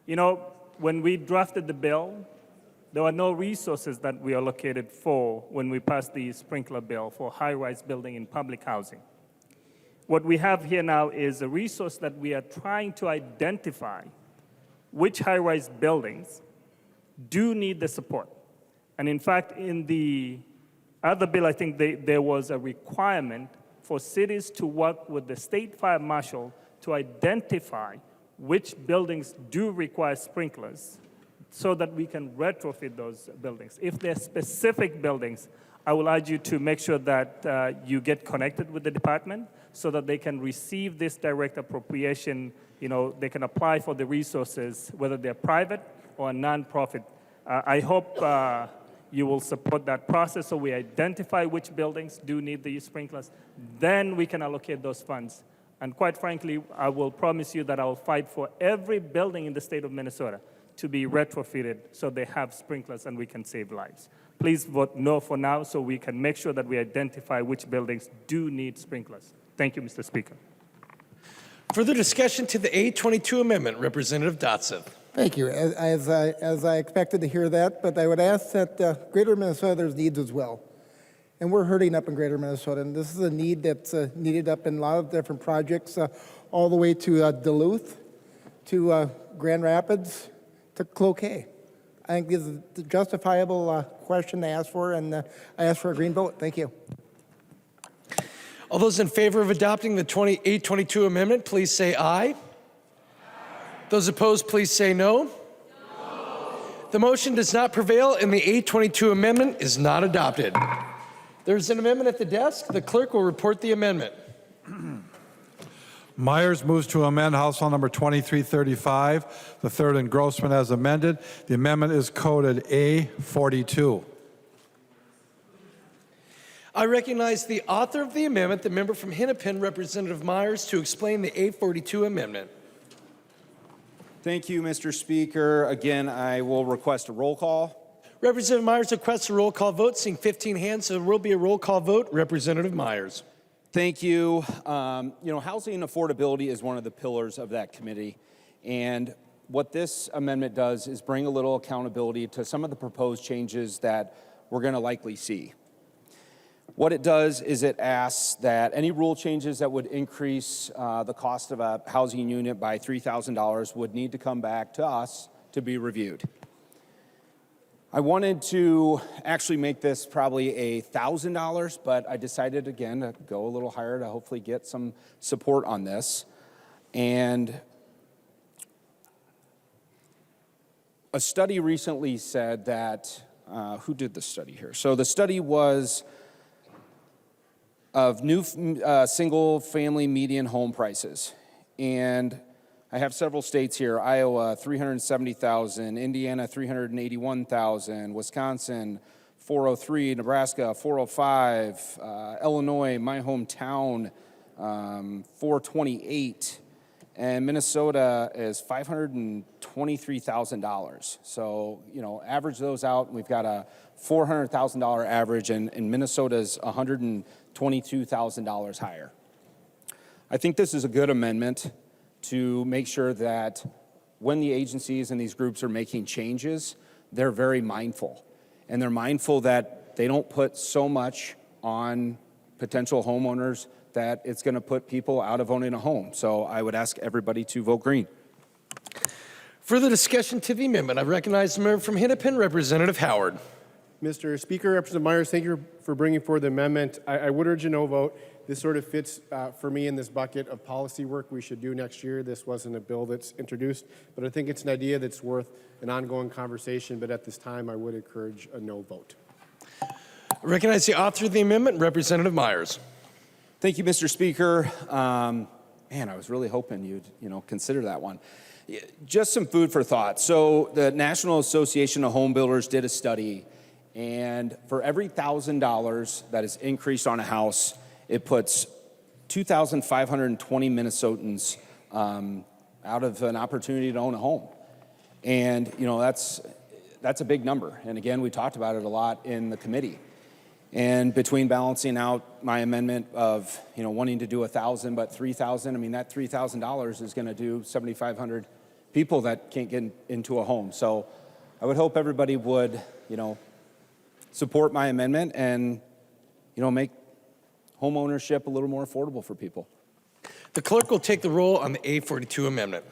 You know, when we drafted the bill, there were no resources that we allocated for when we passed the sprinkler bill for high-rise building in public housing. What we have here now is a resource that we are trying to identify which high-rise buildings do need the support. And in fact, in the other bill, I think there was a requirement for cities to work with the state fire marshal to identify which buildings do require sprinklers so that we can retrofit those buildings. If they're specific buildings, I will urge you to make sure that you get connected with the department so that they can receive this direct appropriation. You know, they can apply for the resources, whether they're private or a nonprofit. I hope you will support that process so we identify which buildings do need the sprinklers. Then we can allocate those funds. And quite frankly, I will promise you that I'll fight for every building in the state of Minnesota to be retrofitted so they have sprinklers and we can save lives. Please vote no for now so we can make sure that we identify which buildings do need sprinklers. Thank you, Mr. Speaker. Further discussion to the A22 amendment, Representative Dotson. Thank you. As I expected to hear that, but I would ask that Greater Minnesota, there's needs as well. And we're hurting up in Greater Minnesota, and this is a need that's needed up in a lot of different projects, all the way to Duluth, to Grand Rapids, to Cloquet. I think this is a justifiable question to ask for, and I ask for a green vote. Thank you. All those in favor of adopting the 822 amendment, please say aye. Those opposed, please say no. No. The motion does not prevail, and the 822 amendment is not adopted. There's an amendment at the desk. The clerk will report the amendment. Myers moves to amend House Bill number 2335, the third engrossment as amended. The amendment is coded A42. I recognize the author of the amendment, the member from Hennepin, Representative Myers, to explain the A42 amendment. Thank you, Mr. Speaker. Again, I will request a roll call. Representative Myers requests a roll call vote, seeing 15 hands, so there will be a roll call vote. Representative Myers. Thank you. You know, housing affordability is one of the pillars of that committee. And what this amendment does is bring a little accountability to some of the proposed changes that we're going to likely see. What it does is it asks that any rule changes that would increase the cost of a housing unit by $3,000 would need to come back to us to be reviewed. I wanted to actually make this probably $1,000, but I decided again to go a little higher to hopefully get some support on this. And a study recently said that, who did the study here? So the study was of new single-family median home prices. And I have several states here: Iowa, 370,000, Indiana, 381,000, Wisconsin, 403, Nebraska, 405, Illinois, my hometown, 428, and Minnesota is $523,000. So, you know, average those out, we've got a $400,000 average, and Minnesota's $122,000 higher. I think this is a good amendment to make sure that when the agencies and these groups are making changes, they're very mindful. And they're mindful that they don't put so much on potential homeowners that it's going to put people out of owning a home. So I would ask everybody to vote green. Further discussion to the amendment. I recognize the member from Hennepin, Representative Howard. Mr. Speaker, Representative Myers, thank you for bringing forward the amendment. I would urge a no vote. This sort of fits for me in this bucket of policy work we should do next year. This wasn't a bill that's introduced, but I think it's an idea that's worth an ongoing conversation. But at this time, I would encourage a no vote. I recognize the author of the amendment, Representative Myers. Thank you, Mr. Speaker. Man, I was really hoping you'd consider that one. Just some food for thought. So the National Association of Home Builders did a study, and for every $1,000 that is increased on a house, it puts 2,520 Minnesotans out of an opportunity to own a home. And, that's a big number. And again, we talked about it a lot in the committee. And between balancing out my amendment of, wanting to do 1,000 but 3,000, I mean, that $3,000 is going to do 7,500 people that can't get into a home. So I would hope everybody would, support my amendment and, make home ownership a little more affordable for people. The clerk will take the roll on the A42 amendment.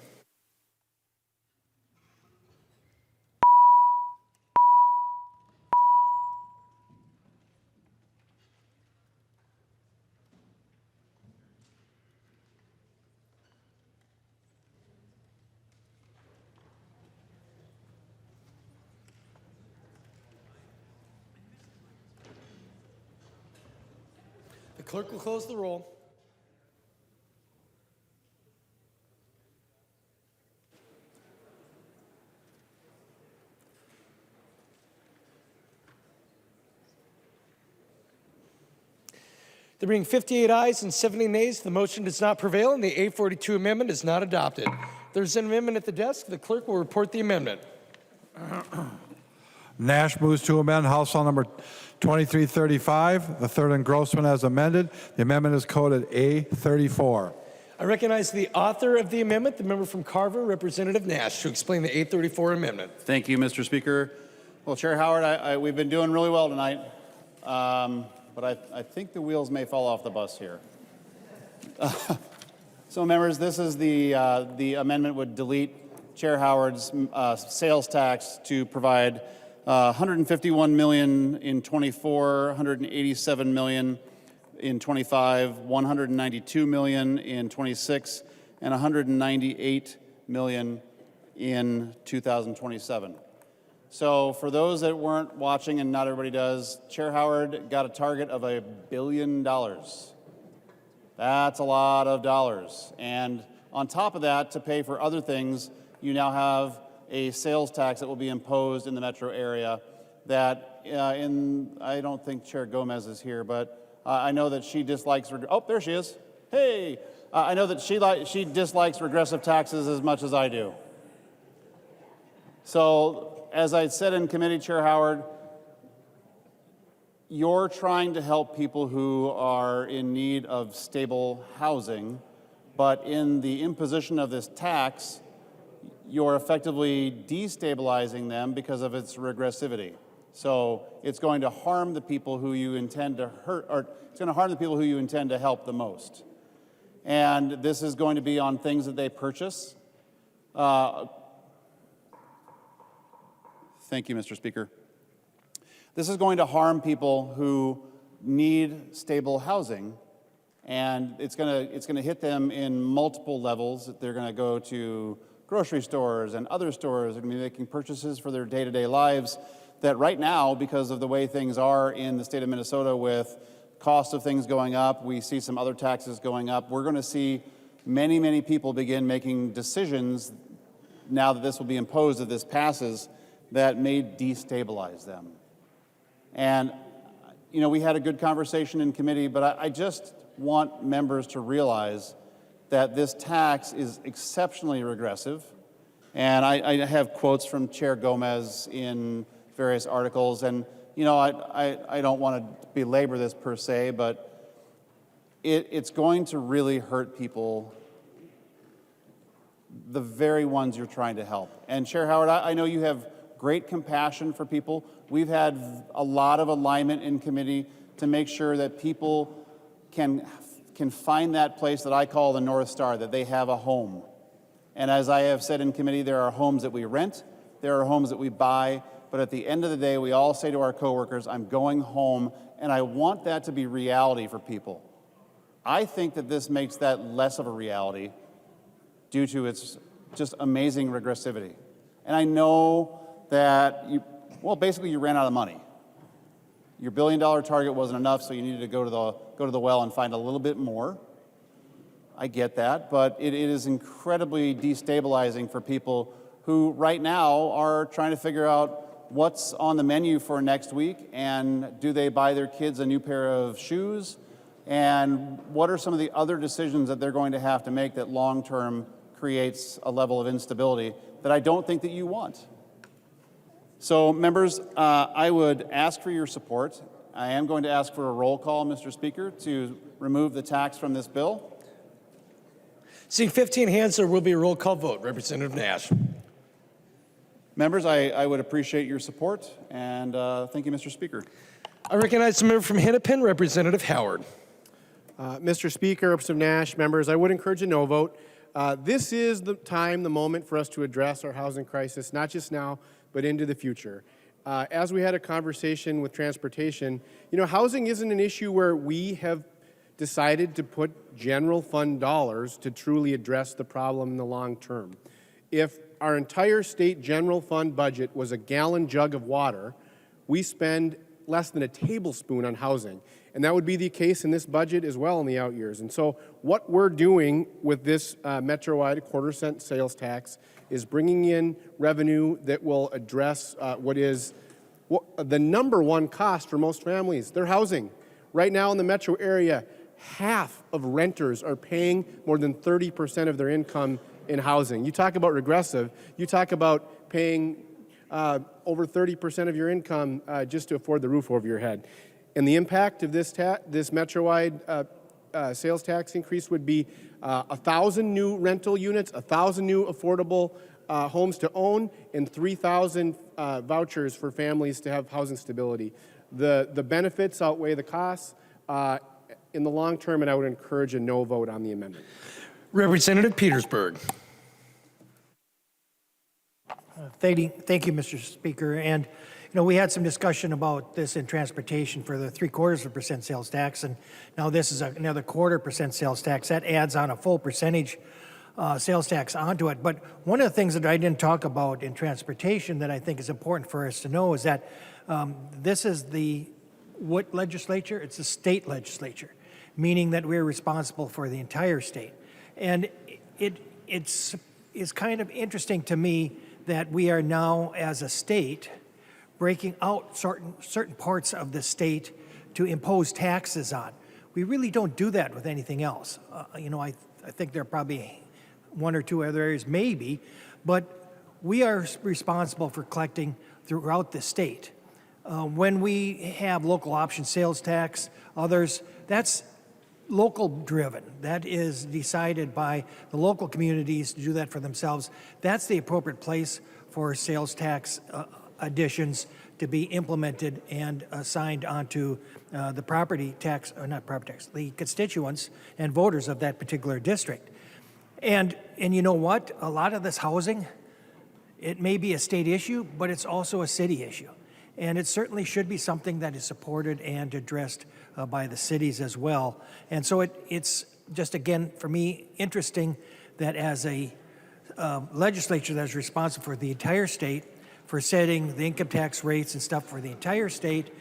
clerk will close the roll. There being 58 ayes and 70 nays, the motion does not prevail, and the A42 amendment is not adopted. There's an amendment at the desk. The clerk will report the amendment. Nash moves to amend House File Number 2335, the third engrossment as amended. The amendment is coded A34. I recognize the author of the amendment, the member from Carver, Representative Nash, to explain the A34 amendment. Thank you, Mr. Speaker. Well, Chair Howard, we've been doing really well tonight, but I think the wheels may fall off the bus here. So, members, this is the amendment would delete Chair Howard's sales tax to provide $151 million in 24, $187 million in 25, $192 million in 26, and $198 million in 2027. So for those that weren't watching, and not everybody does, Chair Howard got a target of $1 billion. That's a lot of dollars. And on top of that, to pay for other things, you now have a sales tax that will be imposed in the metro area that I don't think Chair Gomez is here, but I know that she dislikes, oh, there she is. Hey, I know that she dislikes regressive taxes as much as I do. So as I said in committee, Chair Howard, you're trying to help people who are in need of stable housing, but in the imposition of this tax, you're effectively destabilizing them because of its regressivity. So it's going to harm the people who you intend to hurt, or it's going to harm the people who you intend to help the most. And this is going to be on things that they purchase. Thank you, Mr. Speaker. This is going to harm people who need stable housing, and it's going to hit them in multiple levels. They're going to go to grocery stores and other stores. They're going to be making purchases for their day-to-day lives that right now, because of the way things are in the state of Minnesota with cost of things going up, we see some other taxes going up. We're going to see many, many people begin making decisions now that this will be imposed, if this passes, that may destabilize them. And, you know, we had a good conversation in committee, but I just want members to realize that this tax is exceptionally regressive. And I have quotes from Chair Gomez in various articles. And, you know, I don't want to belabor this per se, but it's going to really hurt people, the very ones you're trying to help. And Chair Howard, I know you have great compassion for people. We've had a lot of alignment in committee to make sure that people can find that place that I call the North Star, that they have a home. And as I have said in committee, there are homes that we rent, there are homes that we buy, but at the end of the day, we all say to our coworkers, I'm going home, and I want that to be reality for people. I think that this makes that less of a reality due to its just amazing regressivity. And I know that basically you ran out of money. Your $1 billion target wasn't enough, so you needed to go to the well and find a little bit more. I get that, but it is incredibly destabilizing for people who right now are trying to figure out what's on the menu for next week, and do they buy their kids a new pair of shoes, and what are some of the other decisions that they're going to have to make that long-term creates a level of instability that I don't think that you want. So, members, I would ask for your support. I am going to ask for a roll call, Mr. Speaker, to remove the tax from this bill. Seeing 15 hands, there will be a roll call vote. Representative Nash. Members, I would appreciate your support, and thank you, Mr. Speaker. I recognize the member from Hennepin, Representative Howard. Mr. Speaker, Representative Nash, members, I would encourage a no vote. This is the time, the moment for us to address our housing crisis, not just now, but into the future. As we had a conversation with transportation, you know, housing isn't an issue where we have decided to put general fund dollars to truly address the problem in the long term. If our entire state general fund budget was a gallon jug of water, we spend less than a tablespoon on housing. And that would be the case in this budget as well in the out years. And so what we're doing with this Metro-wide quarter-cent sales tax is bringing in revenue that will address what is the number one cost for most families, their housing. Right now in the metro area, half of renters are paying more than 30% of their income in housing. You talk about regressive, you talk about paying over 30% of your income just to afford the roof over your head. And the impact of this Metro-wide sales tax increase would be 1,000 new rental units, 1,000 new affordable homes to own, and 3,000 vouchers for families to have housing stability. The benefits outweigh the costs in the long term, and I would encourage a no vote on the amendment. Representative Petersburg. Thank you, Mr. Speaker. And, we had some discussion about this in transportation for the 0.75% sales tax, and now this is another 0.25% sales tax. That adds on a full percentage sales tax onto it. But one of the things that I didn't talk about in transportation that I think is important for us to know is that this is what legislature? It's the state legislature, meaning that we're responsible for the entire state. And it's kind of interesting to me that we are now, as a state, breaking out certain parts of the state to impose taxes on. We really don't do that with anything else. I think there are probably one or two other areas, maybe, but we are responsible for collecting throughout the state. When we have local option sales tax, others, that's local driven. That is decided by the local communities to do that for themselves. That's the appropriate place for sales tax additions to be implemented and assigned onto the property tax, or not property tax, the constituents and voters of that particular district. And you know what? A lot of this housing, it may be a state issue, but it's also a city issue. And it certainly should be something that is supported and addressed by the cities as well. And so it's just, again, for me, interesting that as a legislature that is responsible for the entire state, for setting the income tax rates and stuff for the entire state,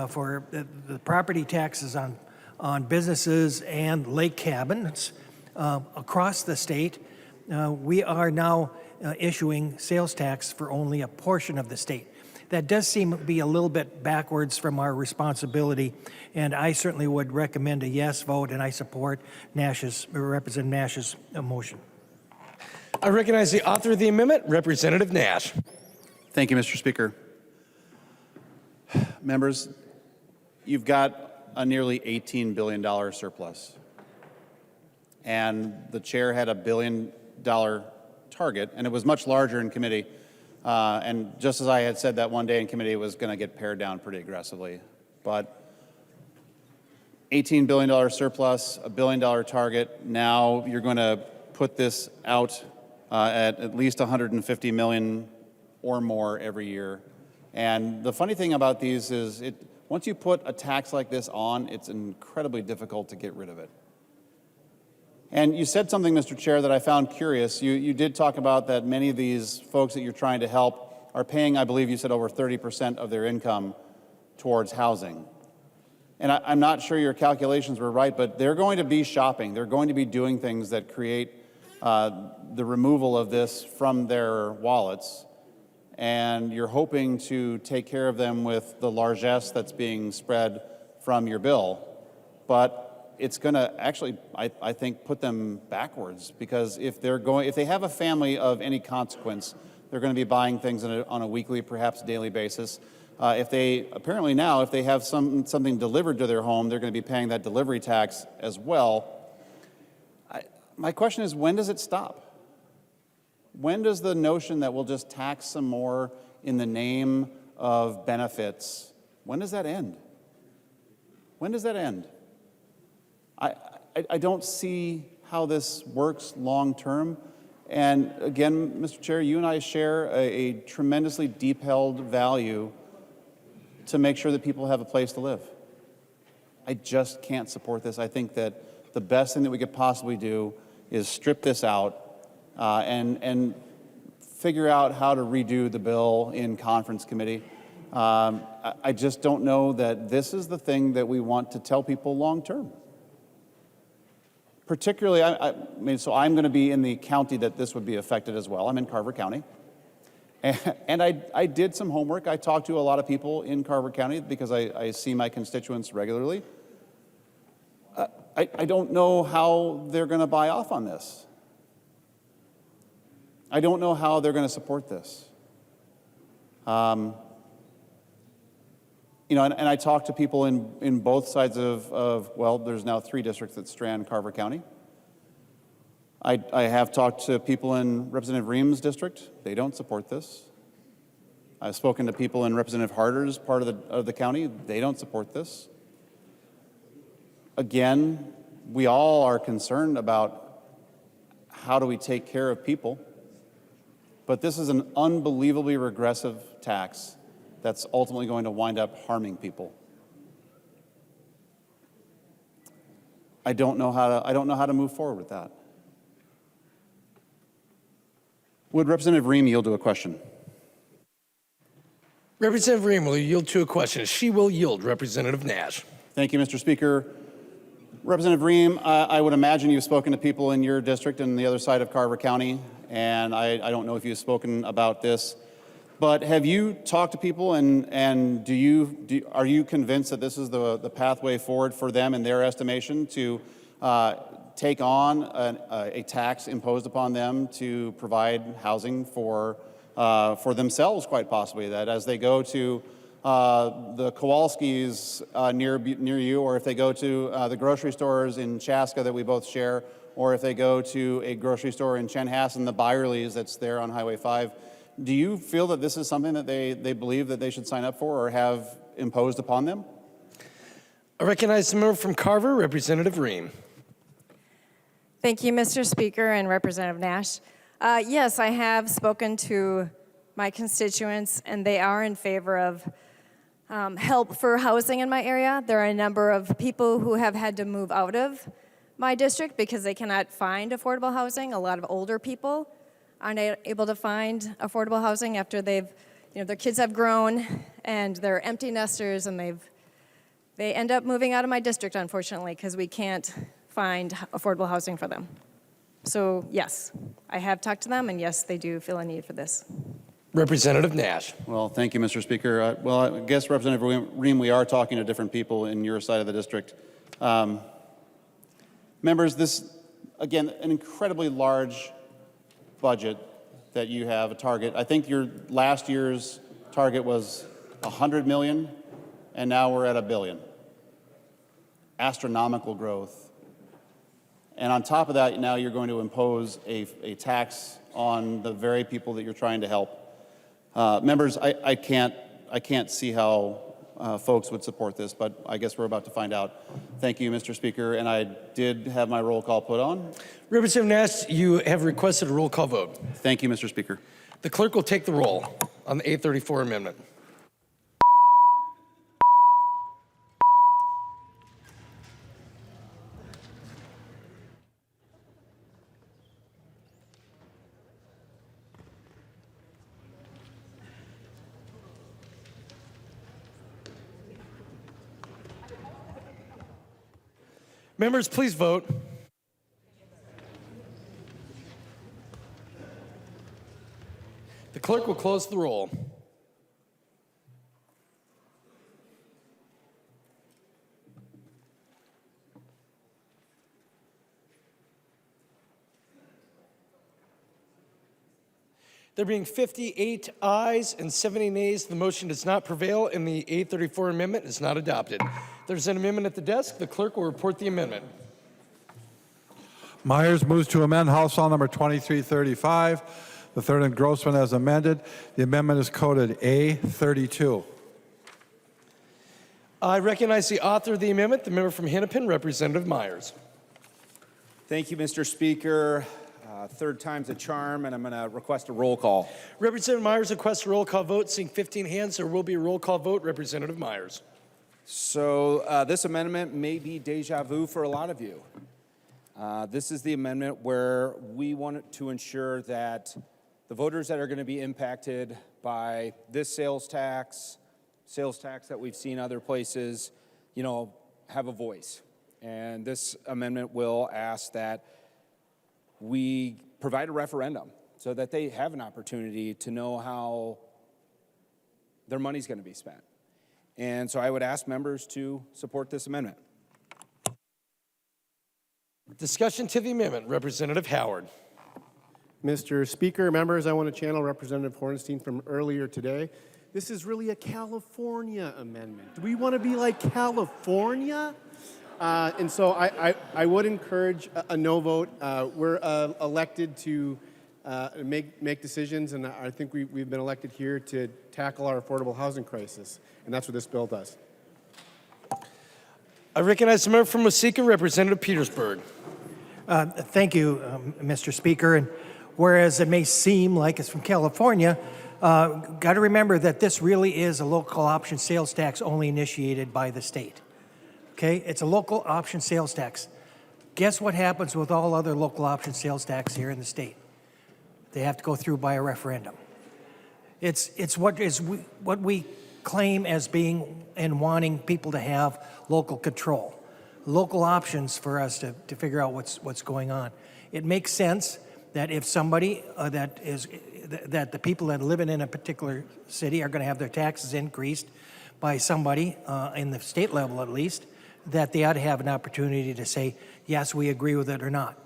for the property taxes on businesses and lake cabins across the state, we are now issuing sales tax for only a portion of the state. That does seem to be a little bit backwards from our responsibility, and I certainly would recommend a yes vote, and I support Representative Nash's motion. I recognize the author of the amendment, Representative Nash. Thank you, Mr. Speaker. Members, you've got a nearly $18 billion surplus. And the chair had a $1 billion target, and it was much larger in committee. And just as I had said that one day in committee, it was going to get pared down pretty aggressively. But $18 billion surplus, a $1 billion target. Now you're going to put this out at least $150 million or more every year. And the funny thing about these is once you put a tax like this on, it's incredibly difficult to get rid of it. And you said something, Mr. Chair, that I found curious. You did talk about that many of these folks that you're trying to help are paying, I believe you said, over 30% of their income towards housing. And I'm not sure your calculations were right, but they're going to be shopping. They're going to be doing things that create the removal of this from their wallets. And you're hoping to take care of them with the largesse that's being spread from your bill. But it's going to actually, I think, put them backwards, because if they have a family of any consequence, they're going to be buying things on a weekly, perhaps daily basis. If they have something delivered to their home, they're going to be paying that delivery tax as well. My question is, when does it stop? When does the notion that we'll just tax some more in the name of benefits, when does that end? When does that end? I don't see how this works long term. And again, Mr. Chair, you and I share a tremendously deep-held value to make sure that people have a place to live. I just can't support this. I think that the best thing that we could possibly do is strip this out and figure out how to redo the bill in conference committee. I just don't know that this is the thing that we want to tell people long term. Particularly, I mean, so I'm going to be in the county that this would be affected as well. I'm in Carver County. And I did some homework. I talked to a lot of people in Carver County because I see my constituents regularly. I don't know how they're going to buy off on this. I don't know how they're going to support this. You know, and I talked to people in both sides of, well, there's now 3 districts that strand Carver County. I have talked to people in Representative Ream's district. They don't support this. I've spoken to people in Representative Harder's part of the county. They don't support this. Again, we all are concerned about how do we take care of people. But this is an unbelievably regressive tax that's ultimately going to wind up harming people. I don't know how to move forward with that. Would Representative Ream yield to a question? Representative Ream will yield to a question. She will yield. Representative Nash. Thank you, Mr. Speaker. Representative Ream, I would imagine you've spoken to people in your district and the other side of Carver County, and I don't know if you've spoken about this, but have you talked to people and are you convinced that this is the pathway forward for them in their estimation to take on a tax imposed upon them to provide housing for themselves, quite possibly, that as they go to the Kowalskis near you, or if they go to the grocery stores in Chaska that we both share, or if they go to a grocery store in Chanhassen, the Byerly's that's there on Highway 5, do you feel that this is something that they believe that they should sign up for or have imposed upon them? I recognize the member from Carver, Representative Ream. Thank you, Mr. Speaker and Representative Nash. Yes, I have spoken to my constituents, and they are in favor of help for housing in my area. There are a number of people who have had to move out of my district because they cannot find affordable housing. A lot of older people aren't able to find affordable housing after their kids have grown and they're empty nesters, and they end up moving out of my district, unfortunately, because we can't find affordable housing for them. So yes, I have talked to them, and yes, they do feel a need for this. Representative Nash. Well, thank you, Mr. Speaker. Well, I guess, Representative Ream, we are talking to different people in your side of the district. Members, this, again, an incredibly large budget that you have, a target. I think your last year's target was $100 million, and now we're at $1 billion. Astronomical growth. And on top of that, now you're going to impose a tax on the very people that you're trying to help. Members, I can't see how folks would support this, but I guess we're about to find out. Thank you, Mr. Speaker, and I did have my roll call put on. Representative Nash, you have requested a roll call vote. Thank you, Mr. Speaker. The clerk will take the roll on the 834 amendment. Members, please vote. The clerk will close the roll. There being 58 ayes and 70 nays, the motion does not prevail, and the 834 amendment is not adopted. There's an amendment at the desk. The clerk will report the amendment. Myers moves to amend House File Number 2335, the third engrossment as amended. The amendment is coded A32. I recognize the author of the amendment, the member from Hennepin, Representative Myers. Thank you, Mr. Speaker. Third time's a charm, and I'm going to request a roll call. Representative Myers requests a roll call vote. Seeing 15 hands, there will be a roll call vote. Representative Myers. So this amendment may be deja vu for a lot of you. This is the amendment where we want to ensure that the voters that are going to be impacted by this sales tax, sales tax that we've seen other places, have a voice. And this amendment will ask that we provide a referendum so that they have an opportunity to know how their money's going to be spent. And so I would ask members to support this amendment. Discussion to the amendment. Representative Howard. Mr. Speaker, members, I want to channel Representative Hornstein from earlier today. This is really a California amendment. Do we want to be like California? And so I would encourage a no vote. We're elected to make decisions, and I think we've been elected here to tackle our affordable housing crisis, and that's what this bill does. I recognize the member from Waseca, Representative Petersburg. Thank you, Mr. Speaker. And whereas it may seem like it's from California, got to remember that this really is a local option sales tax only initiated by the state. Okay, it's a local option sales tax. Guess what happens with all other local option sales tax here in the state? They have to go through by a referendum. It's what we claim as being and wanting people to have local control, local options for us to figure out what's going on. It makes sense that if somebody that the people that live in a particular city are going to have their taxes increased by somebody in the state level at least, that they ought to have an opportunity to say, yes, we agree with it or not.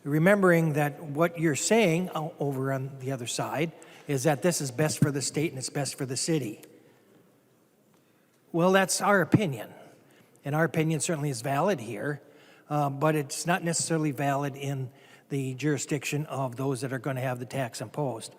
Remembering that what you're saying over on the other side is that this is best for the state and it's best for the city. Well, that's our opinion. And our opinion certainly is valid here, but it's not necessarily valid in the jurisdiction of those that are going to have the tax imposed.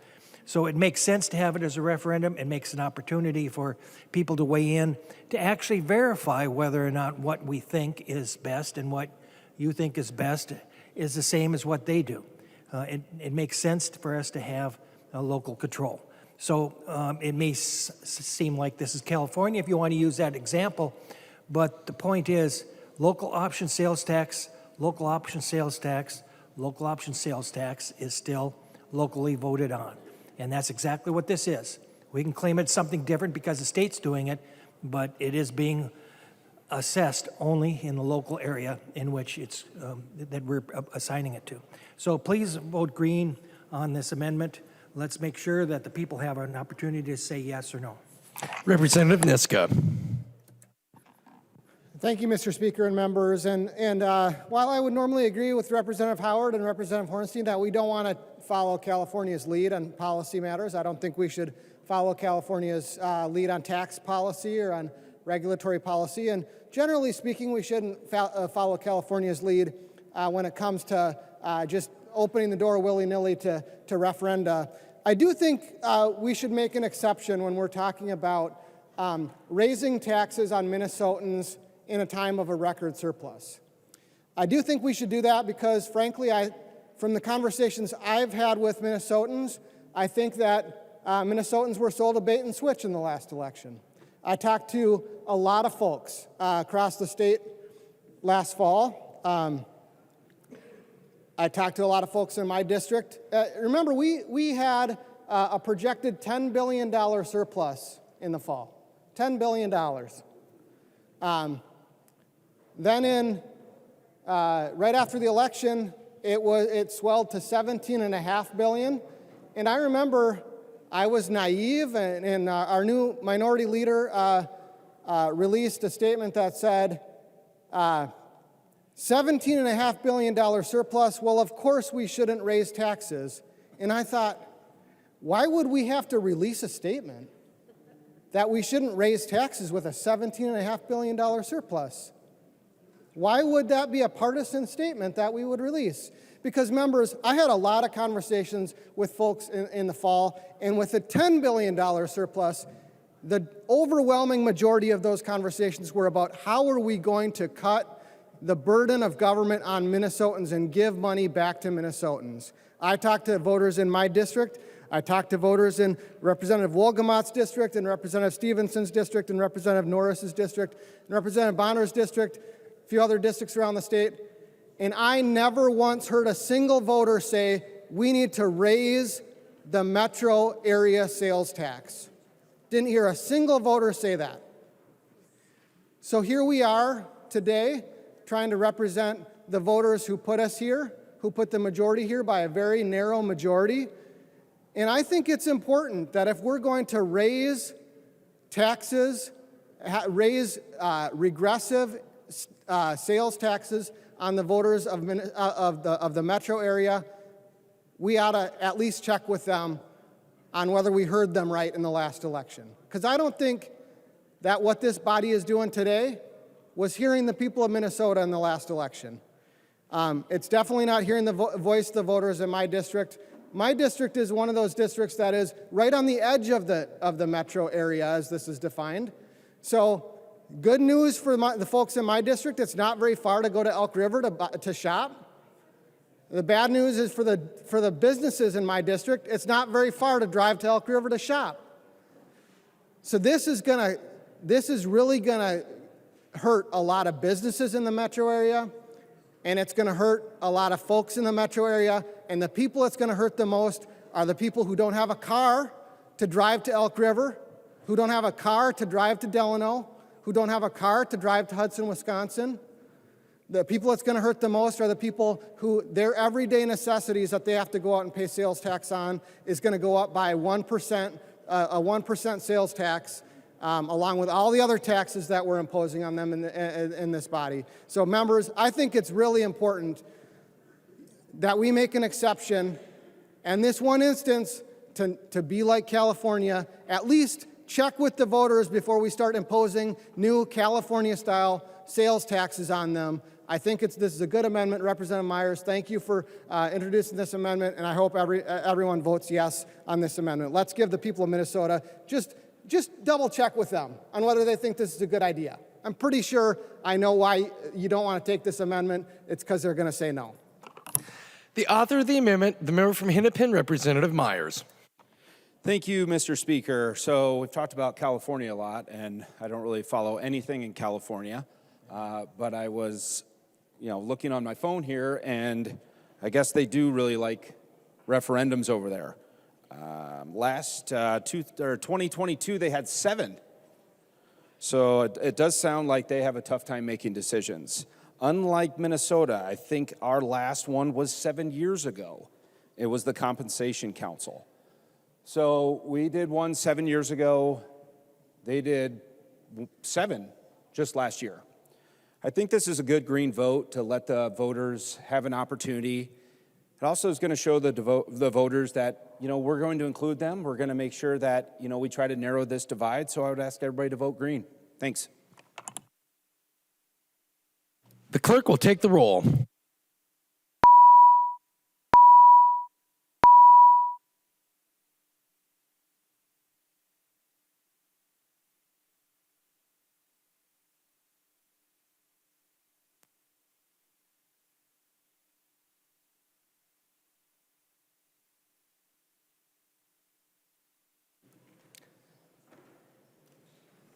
So it makes sense to have it as a referendum. It makes an opportunity for people to weigh in to actually verify whether or not what we think is best and what you think is best is the same as what they do. It makes sense for us to have a local control. So it may seem like this is California if you want to use that example, but the point is local option sales tax, local option sales tax, local option sales tax is still locally voted on. And that's exactly what this is. We can claim it's something different because the state's doing it, but it is being assessed only in the local area in which it's that we're assigning it to. So please vote green on this amendment. Let's make sure that the people have an opportunity to say yes or no. Representative Niska. Thank you, Mr. Speaker and members. And while I would normally agree with Representative Howard and Representative Hornstein that we don't want to follow California's lead on policy matters, I don't think we should follow California's lead on tax policy or on regulatory policy. And generally speaking, we shouldn't follow California's lead when it comes to just opening the door willy-nilly to referenda. I do think we should make an exception when we're talking about raising taxes on Minnesotans in a time of a record surplus. I do think we should do that because, frankly, from the conversations I've had with Minnesotans, I think that Minnesotans were sold a bait and switch in the last election. I talked to a lot of folks across the state last fall. I talked to a lot of folks in my district. Remember, we had a projected $10 billion surplus in the fall. $10 billion. Then right after the election, it swelled to $17.5 billion. And I remember I was naive, and our new minority leader released a statement that said, $17.5 billion surplus, well, of course we shouldn't raise taxes. And I thought, why would we have to release a statement that we shouldn't raise taxes with a $17.5 billion surplus? Why would that be a partisan statement that we would release? Because, members, I had a lot of conversations with folks in the fall, and with a $10 billion surplus, the overwhelming majority of those conversations were about how are we going to cut the burden of government on Minnesotans and give money back to Minnesotans. I talked to voters in my district. I talked to voters in Representative Wolgamott's district and Representative Stevenson's district and Representative Norris's district and Representative Bonner's district, a few other districts around the state, and I never once heard a single voter say, we need to raise the metro area sales tax. Didn't hear a single voter say that. So here we are today trying to represent the voters who put us here, who put the majority here by a very narrow majority. And I think it's important that if we're going to raise taxes, raise regressive sales taxes on the voters of the metro area, we ought to at least check with them on whether we heard them right in the last election. Because I don't think that what this body is doing today was hearing the people of Minnesota in the last election. It's definitely not hearing the voice of the voters in my district. My district is one of those districts that is right on the edge of the metro area as this is defined. So good news for the folks in my district, it's not very far to go to Elk River to shop. The bad news is for the businesses in my district, it's not very far to drive to Elk River to shop. So this is really gonna hurt a lot of businesses in the metro area, and it's gonna hurt a lot of folks in the metro area, and the people it's gonna hurt the most are the people who don't have a car to drive to Elk River, who don't have a car to drive to Delano, who don't have a car to drive to Hudson, Wisconsin. The people it's going to hurt the most are the people who their everyday necessities that they have to go out and pay sales tax on is going to go up by 1%, a 1% sales tax, along with all the other taxes that we're imposing on them in this body. So members, I think it's really important that we make an exception, and this one instance, to be like California, at least check with the voters before we start imposing new California-style sales taxes on them. I think this is a good amendment. Representative Myers, thank you for introducing this amendment, and I hope everyone votes yes on this amendment. Let's give the people of Minnesota, just double check with them on whether they think this is a good idea. I'm pretty sure I know why you don't want to take this amendment. It's because they're going to say no. The author of the amendment, the member from Hennepin, Representative Myers. Thank you, Mr. Speaker. So we've talked about California a lot, and I don't really follow anything in California, but I was looking on my phone here, and I guess they do really like referendums over there. Last 2022, they had 7. So it does sound like they have a tough time making decisions. Unlike Minnesota, I think our last one was 7 years ago. It was the Compensation Council. So we did one 7 years ago. They did 7 just last year. I think this is a good green vote to let the voters have an opportunity. It also is going to show the voters that, we're going to include them. We're going to make sure that, we try to narrow this divide. So I would ask everybody to vote green. Thanks. The clerk will take the roll.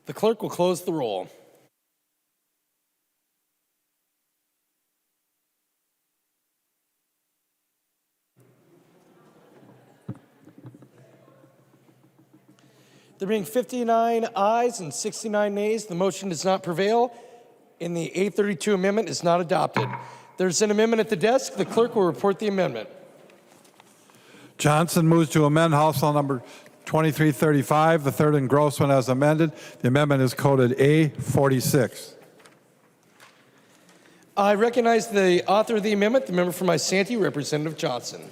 The clerk will close the roll. There being 59 ayes and 69 nays, the motion does not prevail, and the 832 amendment is not adopted. There's an amendment at the desk. The clerk will report the amendment. Johnson moves to amend House Bill number 2335, the third and Grossman as amended. The amendment is coded A46. I recognize the author of the amendment, the member from Isanti, Representative Johnson.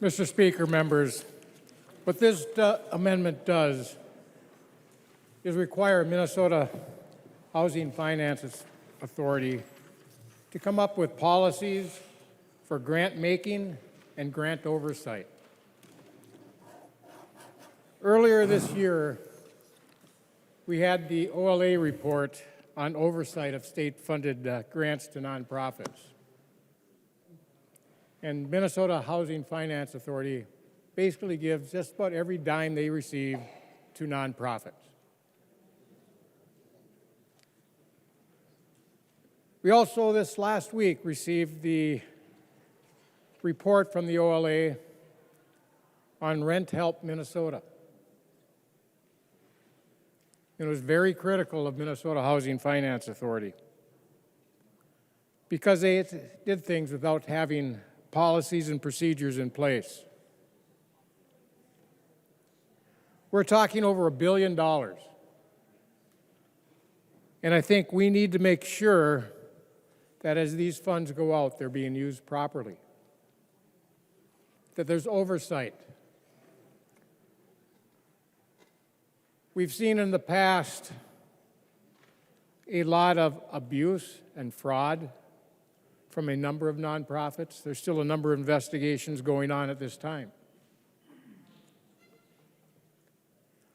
Mr. Speaker, members, what this amendment does is require Minnesota Housing Finance Authority to come up with policies for grant making and grant oversight. Earlier this year, we had the OLA report on oversight of state-funded grants to nonprofits. And Minnesota Housing Finance Authority basically gives just about every dime they receive to nonprofits. We also, this last week, received the report from the OLA on Rent Help Minnesota. and was very critical of Minnesota Housing Finance Authority because they did things without having policies and procedures in place. We're talking over $1 billion. And I think we need to make sure that as these funds go out, they're being used properly, that there's oversight. We've seen in the past a lot of abuse and fraud from a number of nonprofits. There's still a number of investigations going on at this time.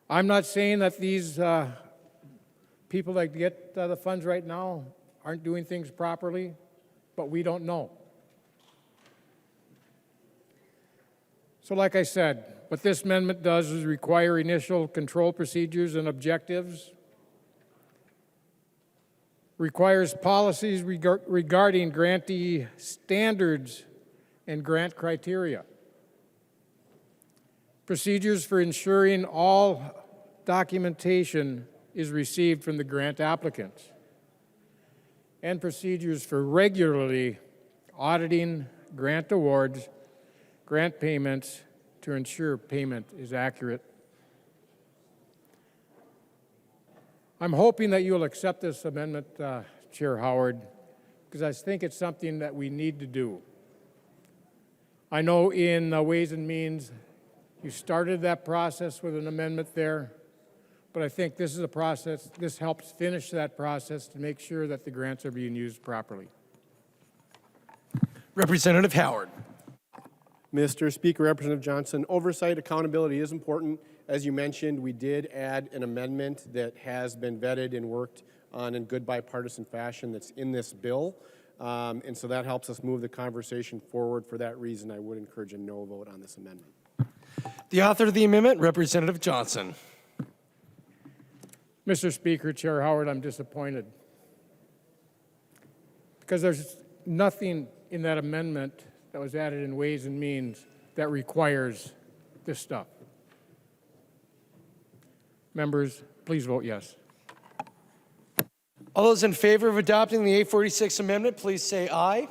I'm not saying that these people that get the funds right now aren't doing things properly, but we don't know. So like I said, what this amendment does is require initial control procedures and objectives, requires policies regarding grantee standards and grant criteria, procedures for ensuring all documentation is received from the grant applicants, and procedures for regularly auditing grant awards, grant payments to ensure payment is accurate. I'm hoping that you'll accept this amendment, Chair Howard, because I think it's something that we need to do. I know in Ways and Means, you started that process with an amendment there, but I think this is a process, this helps finish that process to make sure that the grants are being used properly. Representative Howard. Mr. Speaker, Representative Johnson, oversight accountability is important. As you mentioned, we did add an amendment that has been vetted and worked on in good bipartisan fashion that's in this bill. And so that helps us move the conversation forward. For that reason, I would encourage a no vote on this amendment. The author of the amendment, Representative Johnson. Mr. Speaker, Chair Howard, I'm disappointed because there's nothing in that amendment that was added in Ways and Means that requires this stuff. Members, please vote yes. All those in favor of adopting the 846 amendment, please say aye.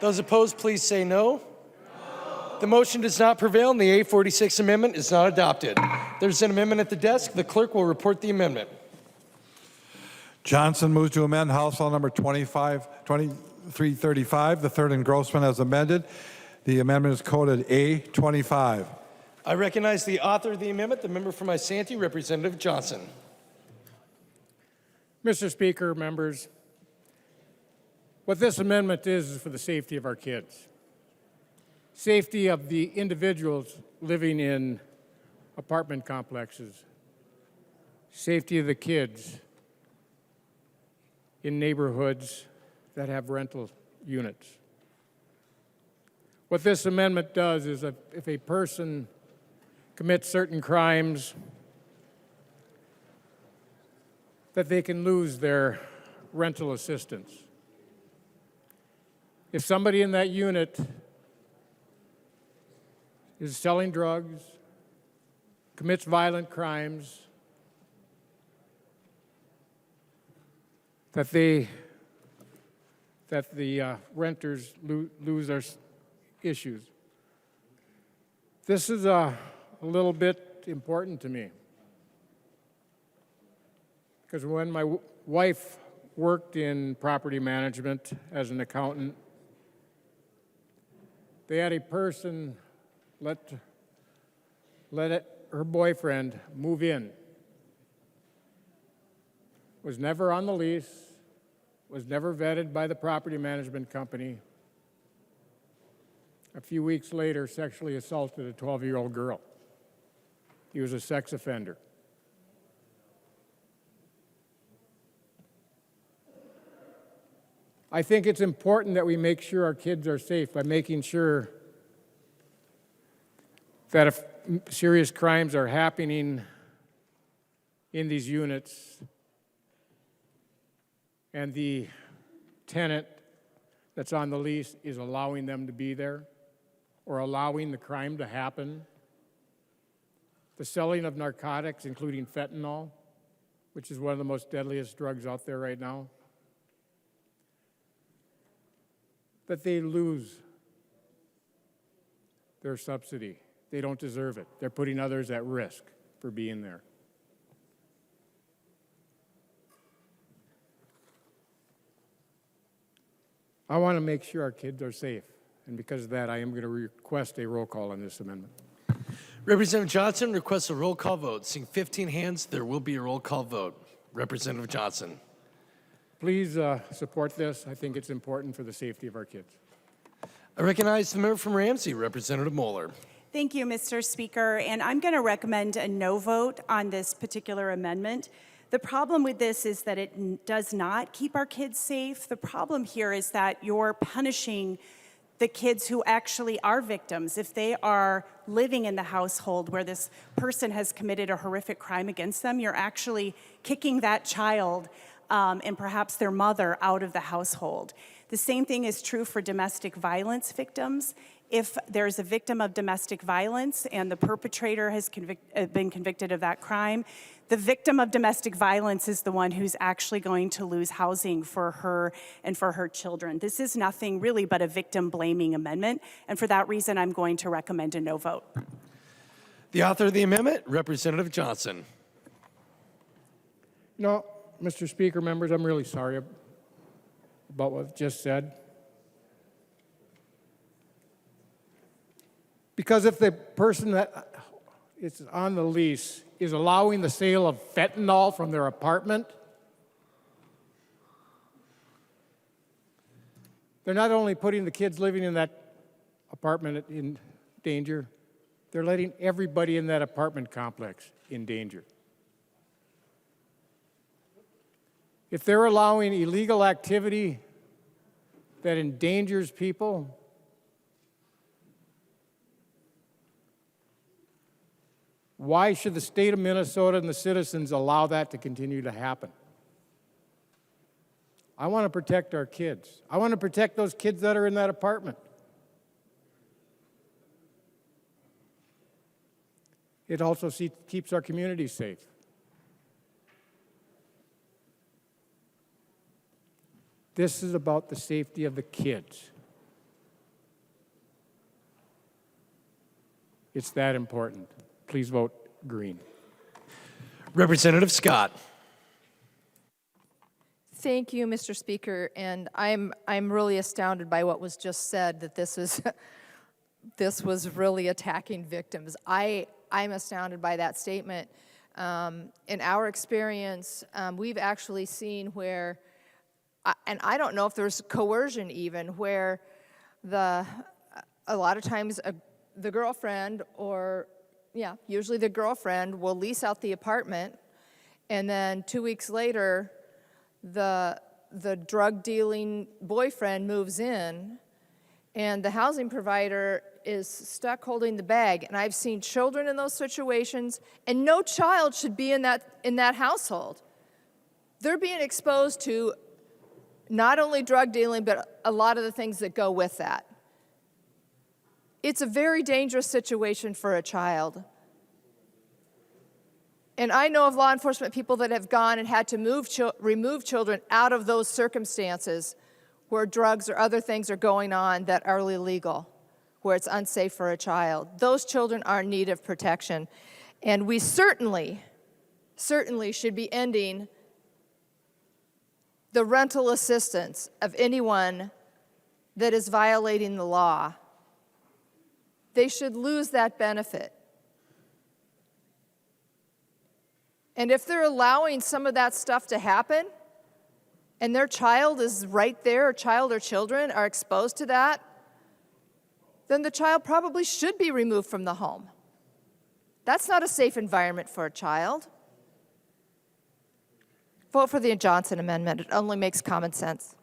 Those opposed, please say no. The motion does not prevail, and the 846 amendment is not adopted. There's an amendment at the desk. The clerk will report the amendment. Johnson moves to amend House Bill number 2335, the third engrossment as amended. The amendment is coded A25. I recognize the author of the amendment, the member from Isanti, Representative Johnson. Mr. Speaker, members, what this amendment is for the safety of our kids. Safety of the individuals living in apartment complexes. Safety of the kids in neighborhoods that have rental units. What this amendment does is if a person commits certain crimes, that they can lose their rental assistance. If somebody in that unit is selling drugs, commits violent crimes, that the renters lose their issues. This is a little bit important to me because when my wife worked in property management as an accountant, they had a person let her boyfriend move in. Was never on the lease, was never vetted by the property management company. A few weeks later, sexually assaulted a 12-year-old girl. He was a sex offender. I think it's important that we make sure our kids are safe by making sure that if serious crimes are happening in these units and the tenant that's on the lease is allowing them to be there or allowing the crime to happen, the selling of narcotics, including fentanyl, which is one of the most deadliest drugs out there right now, that they lose their subsidy. They don't deserve it. They're putting others at risk for being there. I want to make sure our kids are safe, and because of that, I am going to request a roll call on this amendment. Representative Johnson requests a roll call vote. Seeing 15 hands, there will be a roll call vote. Representative Johnson. Please support this. I think it's important for the safety of our kids. I recognize the member from Ramsey, Representative Moeller. Thank you, Mr. Speaker, and I'm going to recommend a no vote on this particular amendment. The problem with this is that it does not keep our kids safe. The problem here is that you're punishing the kids who actually are victims. If they are living in the household where this person has committed a horrific crime against them, you're actually kicking that child and perhaps their mother out of the household. The same thing is true for domestic violence victims. If there's a victim of domestic violence and the perpetrator has been convicted of that crime, the victim of domestic violence is the one who's actually going to lose housing for her and for her children. This is nothing really but a victim-blaming amendment, and for that reason, I'm going to recommend a no vote. The author of the amendment, Representative Johnson. No, Mr. Speaker, members, I'm really sorry about what was just said. Because if the person that is on the lease is allowing the sale of fentanyl from their apartment, they're not only putting the kids living in that apartment in danger, they're letting everybody in that apartment complex in danger. If they're allowing illegal activity that endangers people, why should the state of Minnesota and the citizens allow that to continue to happen? I want to protect our kids. I want to protect those kids that are in that apartment. It also keeps our community safe. This is about the safety of the kids. It's that important. Please vote green. Representative Scott. Thank you, Mr. Speaker, and I'm really astounded by what was just said, that this was really attacking victims. I'm astounded by that statement. In our experience, we've actually seen where, and I don't know if there's coercion even, where a lot of times the girlfriend usually the girlfriend will lease out the apartment, and then 2 weeks later, the drug-dealing boyfriend moves in, and the housing provider is stuck holding the bag. And I've seen children in those situations, and no child should be in that household. They're being exposed to not only drug dealing, but a lot of the things that go with that. It's a very dangerous situation for a child. And I know of law enforcement people that have gone and had to remove children out of those circumstances where drugs or other things are going on that are illegal, where it's unsafe for a child. Those children are in need of protection. And we certainly should be ending the rental assistance of anyone that is violating the law. They should lose that benefit. And if they're allowing some of that stuff to happen, and their child is right there, or child or children are exposed to that, then the child probably should be removed from the home. That's not a safe environment for a child. Vote for the Johnson amendment. It only makes common sense.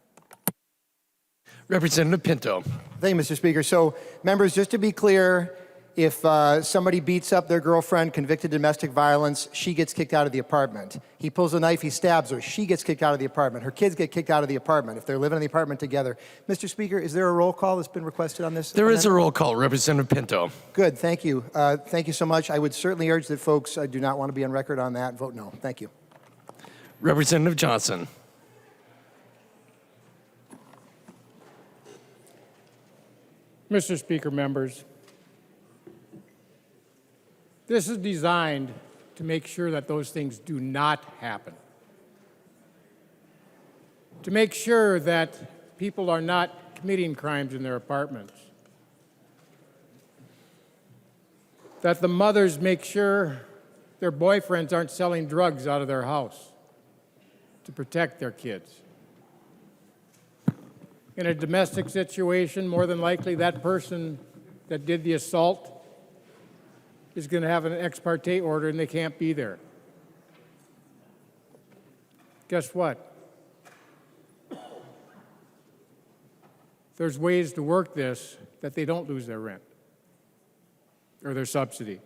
Representative Pinto. Thank you, Mr. Speaker. So, members, just to be clear, if somebody beats up their girlfriend, convicted of domestic violence, she gets kicked out of the apartment. He pulls a knife, he stabs her, she gets kicked out of the apartment. Her kids get kicked out of the apartment if they're living in the apartment together. Mr. Speaker, is there a roll call that's been requested on this? There is a roll call. Representative Pinto. Good, thank you. Thank you so much. I would certainly urge that folks do not want to be on record on that. Vote no. Thank you. Representative Johnson. Mr. Speaker, members, this is designed to make sure that those things do not happen. To make sure that people are not committing crimes in their apartments. That the mothers make sure their boyfriends aren't selling drugs out of their house to protect their kids. In a domestic situation, more than likely that person that did the assault is going to have an ex parte order and they can't be there. Guess what? There's ways to work this that they don't lose their rent or their subsidy.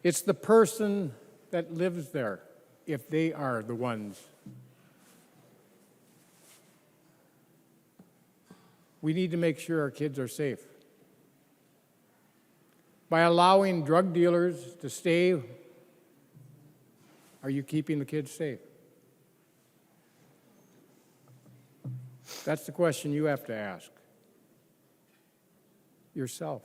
It's the person that lives there, if they are the ones. We need to make sure our kids are safe. By allowing drug dealers to stay, are you keeping the kids safe? That's the question you have to ask yourself.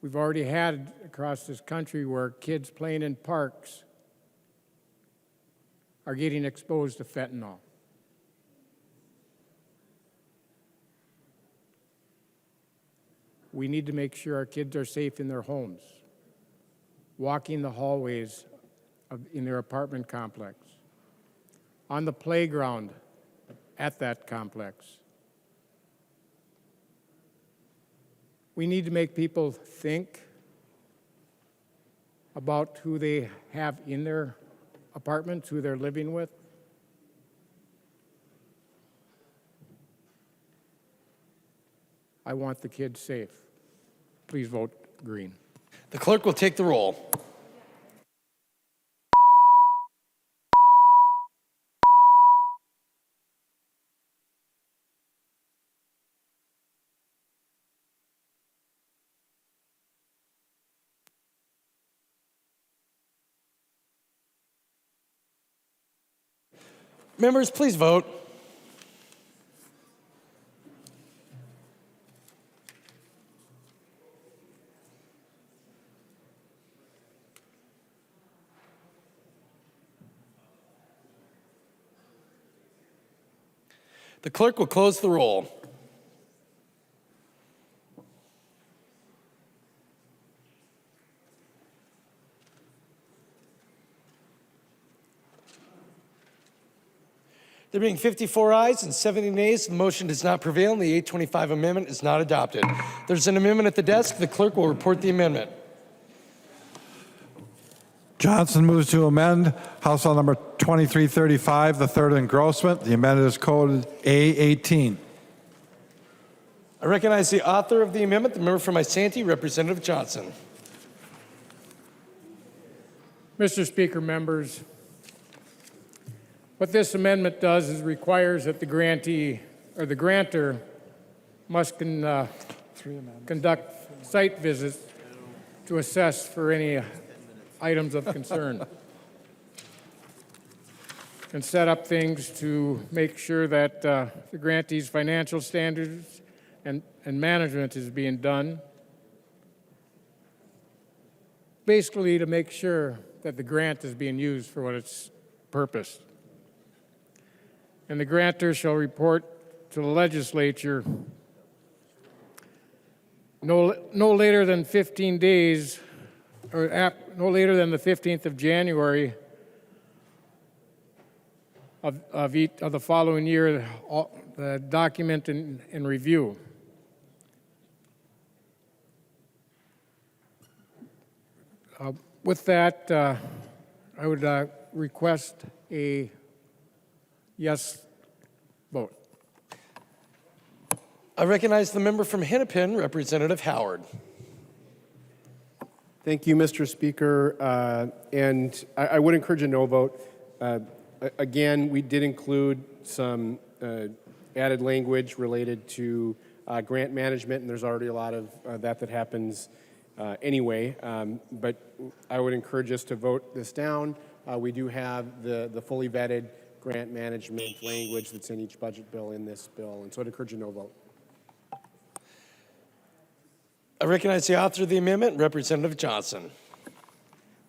We've already had across this country where kids playing in parks are getting exposed to fentanyl. We need to make sure our kids are safe in their homes, walking the hallways in their apartment complex, on the playground at that complex. We need to make people think about who they have in their apartments, who they're living with. I want the kids safe. Please vote green. The clerk will take the roll. Members, please vote. The clerk will close the roll. There being 54 ayes and 70 nays, the motion does not prevail and the 825 amendment is not adopted. There's an amendment at the desk. The clerk will report the amendment. Johnson moves to amend House Bill number 2335, the third engrossment. The amendment is coded A18. I recognize the author of the amendment, the member from Isanti, Representative Johnson. Mr. Speaker, members, what this amendment does is requires that the grantee or the grantor must conduct site visits to assess for any items of concern and set up things to make sure that the grantee's financial standards and management is being done. Basically, to make sure that the grant is being used for what it's purpose. And the grantor shall report to the legislature no later than 15 days or no later than the 15th of January of the following year, the document in review. With that, I would request a yes vote. I recognize the member from Hennepin, Representative Howard. Thank you, Mr. Speaker. And I would encourage a no vote. Again, we did include some added language related to grant management, and there's already a lot of that happens anyway. But I would encourage us to vote this down. We do have the fully vetted grant management language that's in each budget bill in this bill, and so I'd encourage a no vote. I recognize the author of the amendment, Representative Johnson.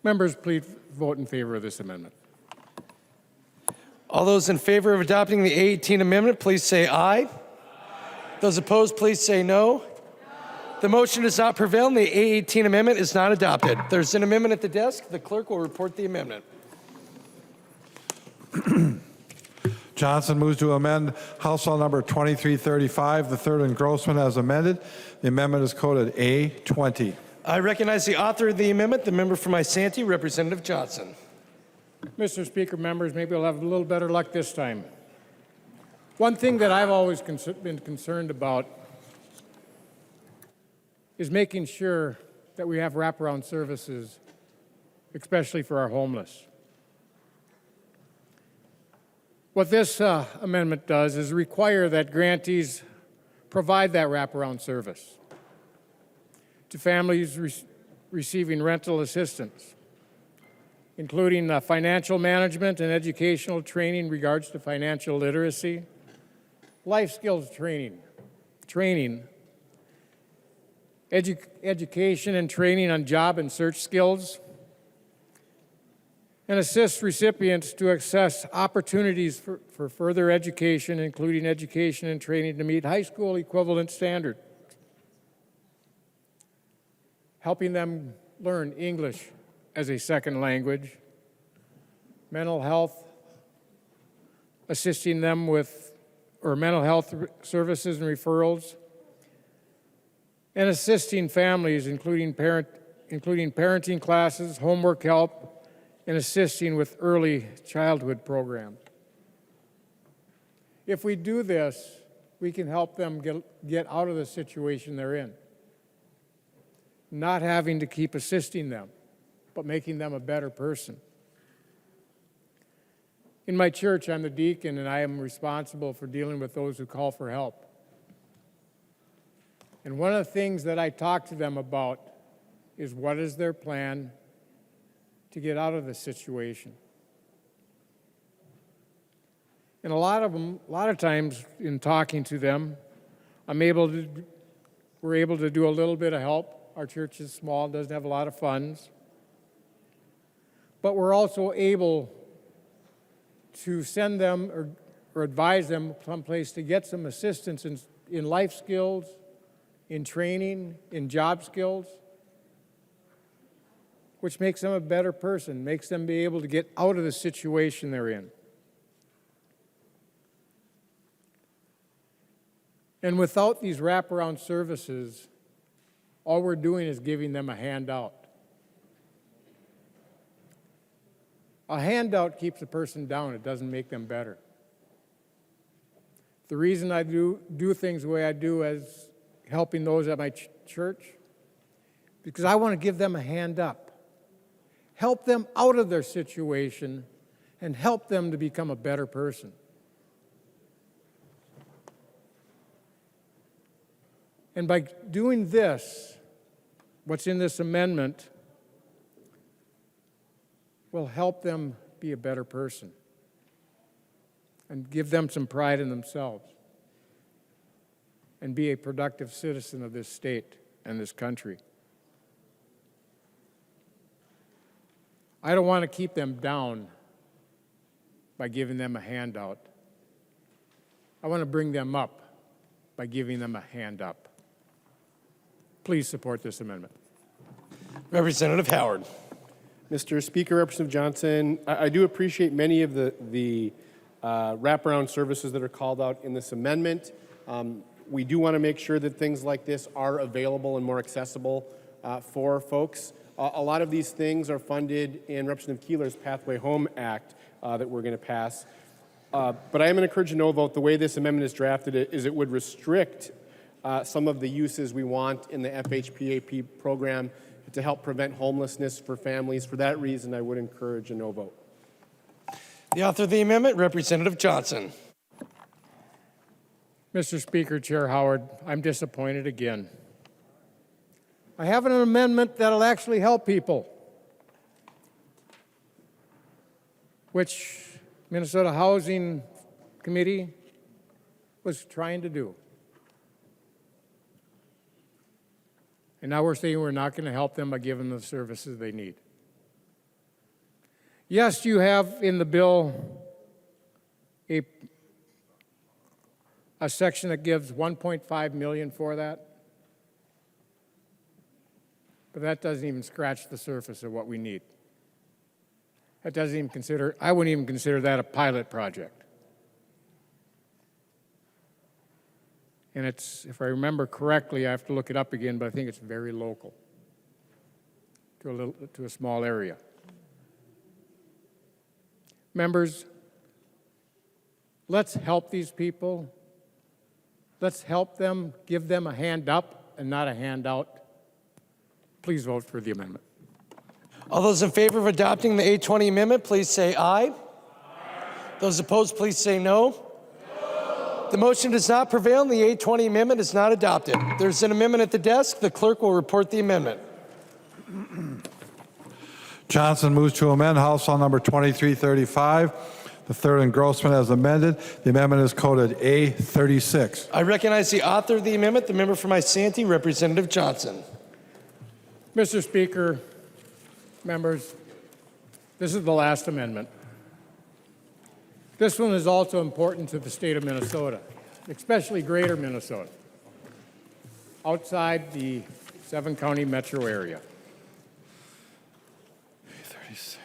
Members, please vote in favor of this amendment. All those in favor of adopting the A18 amendment, please say aye. Those opposed, please say no. The motion does not prevail, and the A18 amendment is not adopted. There's an amendment at the desk. The clerk will report the amendment. Johnson moves to amend House Bill number 2335, the third engrossment as amended. The amendment is coded A20. I recognize the author of the amendment, the member from Isanti, Representative Johnson. Mr. Speaker, members, maybe we'll have a little better luck this time. One thing that I've always been concerned about is making sure that we have wraparound services, especially for our homeless. What this amendment does is require that grantees provide that wraparound service to families receiving rental assistance, including financial management and educational training in regards to financial literacy, life skills training, education and training on job and search skills, and assist recipients to access opportunities for further education, including education and training to meet high school equivalent standards, helping them learn English as a second language, mental health, assisting them with mental health services and referrals, and assisting families, including parenting classes, homework help, and assisting with early childhood programs. If we do this, we can help them get out of the situation they're in, not having to keep assisting them, but making them a better person. In my church, I'm the deacon, and I am responsible for dealing with those who call for help. And one of the things that I talk to them about is what is their plan to get out of the situation. And a lot of times in talking to them, we're able to do a little bit of help. Our church is small, doesn't have a lot of funds. But we're also able to send them or advise them someplace to get some assistance in life skills, in training, in job skills, which makes them a better person, makes them be able to get out of the situation they're in. And without these wraparound services, all we're doing is giving them a handout. A handout keeps a person down. It doesn't make them better. The reason I do things the way I do as helping those at my church, because I want to give them a hand up. Help them out of their situation and help them to become a better person. And by doing this, what's in this amendment will help them be a better person and give them some pride in themselves and be a productive citizen of this state and this country. I don't want to keep them down by giving them a handout. I want to bring them up by giving them a hand up. Please support this amendment. Representative Howard. Mr. Speaker, Representative Johnson, I do appreciate many of the wraparound services that are called out in this amendment. We do want to make sure that things like this are available and more accessible for folks. A lot of these things are funded in Representative Keeler's Pathway Home Act that we're going to pass. But I am going to encourage a no vote. The way this amendment is drafted is it would restrict some of the uses we want in the FHPAP program to help prevent homelessness for families. For that reason, I would encourage a no vote. The author of the amendment, Representative Johnson. Mr. Speaker, Chair Howard, I'm disappointed again. I have an amendment that'll actually help people, which Minnesota Housing Committee was trying to do. And now we're saying we're not going to help them by giving them the services they need. Yes, you have in the bill a section that gives $1.5 million for that. But that doesn't even scratch the surface of what we need. That doesn't even consider, I wouldn't even consider that a pilot project. And it's, if I remember correctly, I have to look it up again, but I think it's very local to a small area. Members, let's help these people. Let's help them, give them a hand up and not a handout. Please vote for the amendment. All those in favor of adopting the 820 amendment, please say aye. Those opposed, please say no. The motion does not prevail and the 820 amendment is not adopted. There's an amendment at the desk. The clerk will report the amendment. Johnson moves to amend House File Number 2335, the third engrossment as amended. The amendment is coded A36. I recognize the author of the amendment, the member from Isanti, Representative Johnson. Mr. Speaker, members, this is the last amendment. This one is also important to the state of Minnesota, especially greater Minnesota, outside the 7-county metro area. A36.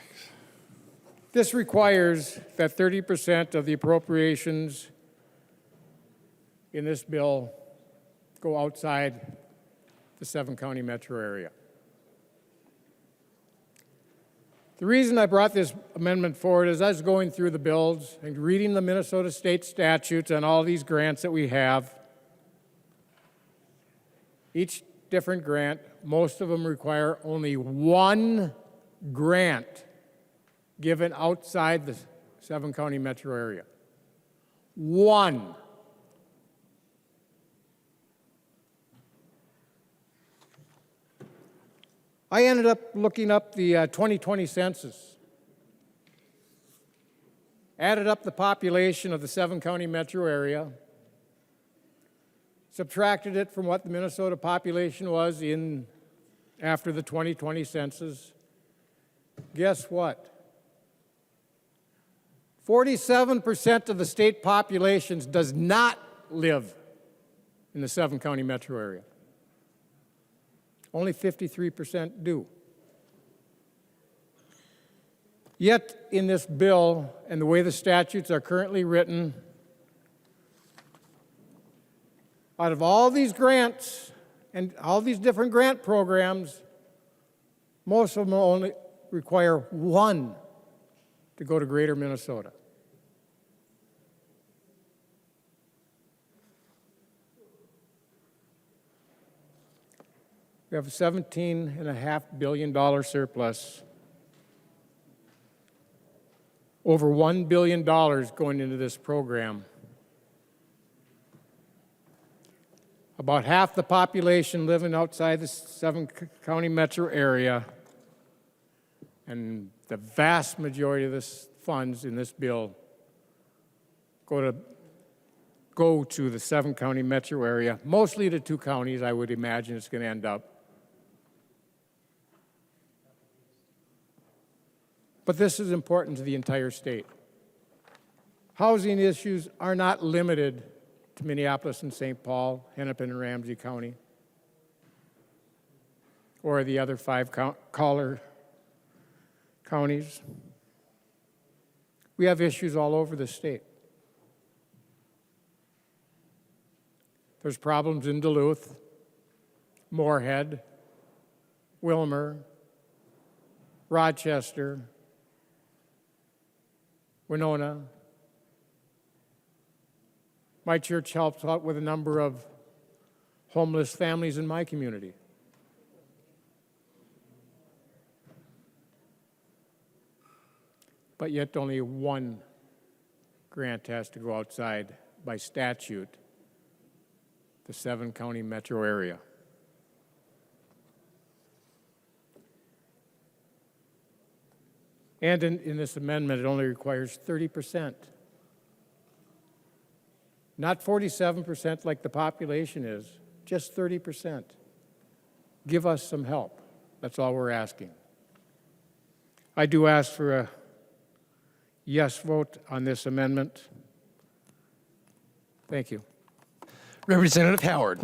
This requires that 30% of the appropriations in this bill go outside the 7-county metro area. The reason I brought this amendment forward is I was going through the bills and reading the Minnesota state statutes and all these grants that we have. Each different grant, most of them require only one grant given outside the 7-county metro area. One. I ended up looking up the 2020 census, added up the population of the 7-county metro area, subtracted it from what the Minnesota population was after the 2020 census. Guess what? 47% of the state population does not live in the 7-county metro area. Only 53% do. Yet, in this bill and the way the statutes are currently written, out of all these grants and all these different grant programs, most of them only require one to go to greater Minnesota. We have a $17.5 billion surplus. Over $1 billion going into this program. About half the population living outside the 7-county metro area, and the vast majority of the funds in this bill go to the 7-county metro area, mostly the 2 counties, I would imagine it's going to end up. But this is important to the entire state. Housing issues are not limited to Minneapolis and St. Paul, Hennepin and Ramsey County, or the other 5 caller counties. We have issues all over the state. There's problems in Duluth, Moorhead, Wilmer, Rochester, Winona. My church helps out with a number of homeless families in my community. But yet only one grant has to go outside by statute, the 7-county metro area. And in this amendment, it only requires 30%. Not 47% like the population is, just 30%. Give us some help. That's all we're asking. I do ask for a yes vote on this amendment. Thank you. Representative Howard.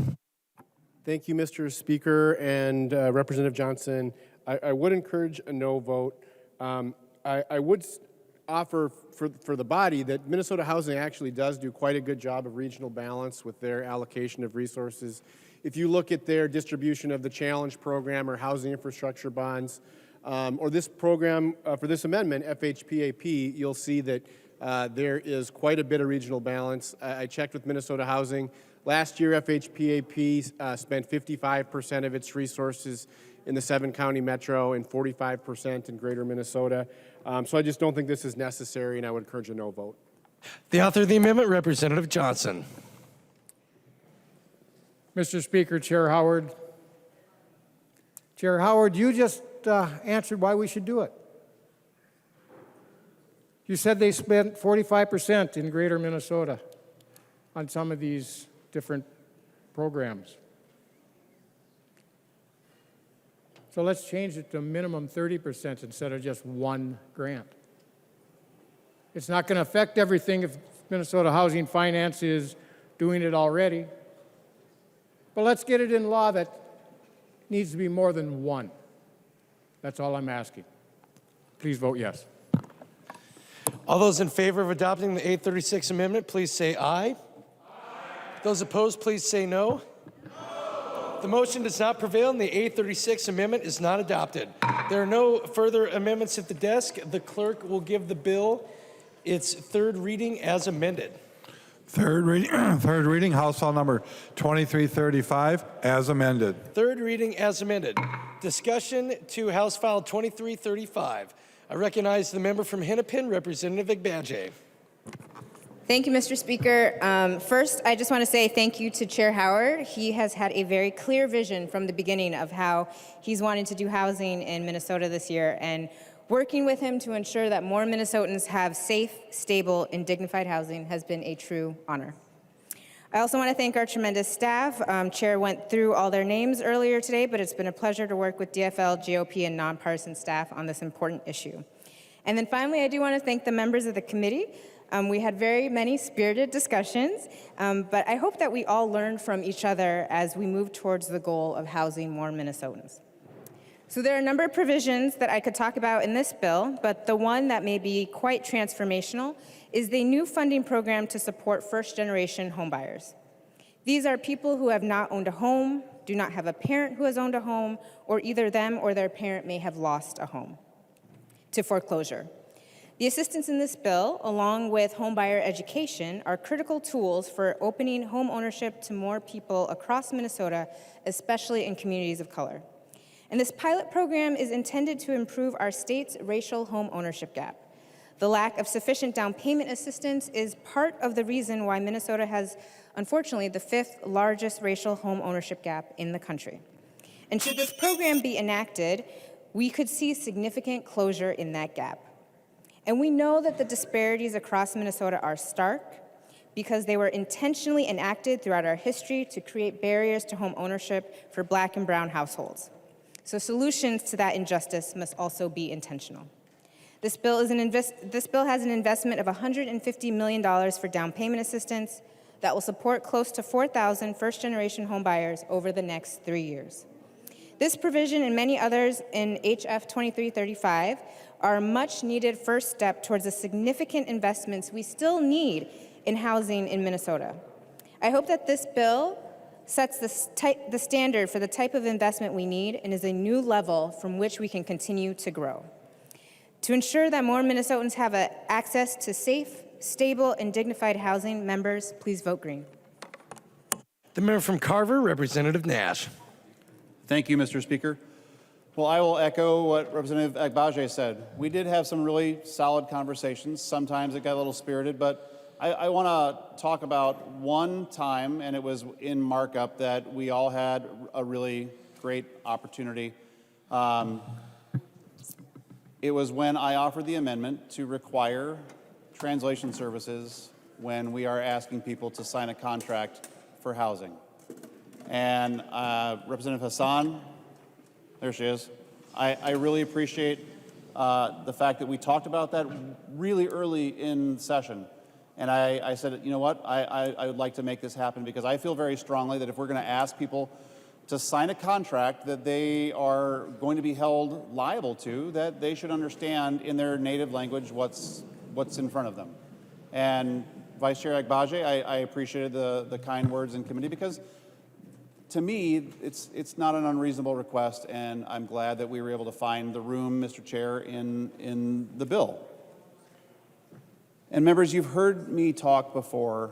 Thank you, Mr. Speaker, and Representative Johnson. I would encourage a no vote. I would offer for the body that Minnesota Housing actually does do quite a good job of regional balance with their allocation of resources. If you look at their distribution of the challenge program or housing infrastructure bonds, or this program for this amendment, FHPAP, you'll see that there is quite a bit of regional balance. I checked with Minnesota Housing. Last year, FHPAP spent 55% of its resources in the 7-county metro and 45% in greater Minnesota. So I just don't think this is necessary, and I would encourage a no vote. The author of the amendment, Representative Johnson. Mr. Speaker, Chair Howard. Chair Howard, you just answered why we should do it. You said they spent 45% in greater Minnesota on some of these different programs. So let's change it to a minimum 30% instead of just one grant. It's not going to affect everything if Minnesota Housing Finance is doing it already. But let's get it in law that needs to be more than one. That's all I'm asking. Please vote yes. All those in favor of adopting the 836 amendment, please say aye. Aye. Those opposed, please say no. No. The motion does not prevail and the 836 amendment is not adopted. There are no further amendments at the desk. The clerk will give the bill its third reading as amended. Third reading, House File Number 2335, as amended. Third reading as amended. Discussion to House File 2335. I recognize the member from Hennepin, Representative Agbaje. Thank you, Mr. Speaker. First, I just want to say thank you to Chair Howard. He has had a very clear vision from the beginning of how he's wanting to do housing in Minnesota this year, and working with him to ensure that more Minnesotans have safe, stable, and dignified housing has been a true honor. I also want to thank our tremendous staff. Chair went through all their names earlier today, but it's been a pleasure to work with DFL, GOP, and nonpartisan staff on this important issue. And then finally, I do want to thank the members of the committee. We had very many spirited discussions, but I hope that we all learned from each other as we move towards the goal of housing more Minnesotans. So there are a number of provisions that I could talk about in this bill, but the one that may be quite transformational is the new funding program to support first-generation homebuyers. These are people who have not owned a home, do not have a parent who has owned a home, or either them or their parent may have lost a home to foreclosure. The assistance in this bill, along with homebuyer education, are critical tools for opening home ownership to more people across Minnesota, especially in communities of color. And this pilot program is intended to improve our state's racial home ownership gap. The lack of sufficient down payment assistance is part of the reason why Minnesota has, unfortunately, the 5th largest racial home ownership gap in the country. And should this program be enacted, we could see significant closure in that gap. And we know that the disparities across Minnesota are stark because they were intentionally enacted throughout our history to create barriers to home ownership for Black and brown households. So solutions to that injustice must also be intentional. This bill has an investment of $150 million for down payment assistance that will support close to 4,000 first-generation homebuyers over the next 3 years. This provision and many others in HF2335 are a much-needed first step towards the significant investments we still need in housing in Minnesota. I hope that this bill sets the standard for the type of investment we need and is a new level from which we can continue to grow. To ensure that more Minnesotans have access to safe, stable, and dignified housing, members, please vote green. The member from Carver, Representative Nash. Thank you, Mr. Speaker. Well, I will echo what Representative Agbaje said. We did have some really solid conversations. Sometimes it got a little spirited, but I want to talk about one time, and it was in markup, that we all had a really great opportunity. It was when I offered the amendment to require translation services when we are asking people to sign a contract for housing. And Representative Hassan, there she is, I really appreciate the fact that we talked about that really early in session. And I said, you know what, I would like to make this happen because I feel very strongly that if we're going to ask people to sign a contract that they are going to be held liable to, that they should understand in their native language what's in front of them. And Vice Chair Agbaje, I appreciated the kind words in committee because to me, it's not an unreasonable request, and I'm glad that we were able to find the room, Mr. Chair, in the bill. And members, you've heard me talk before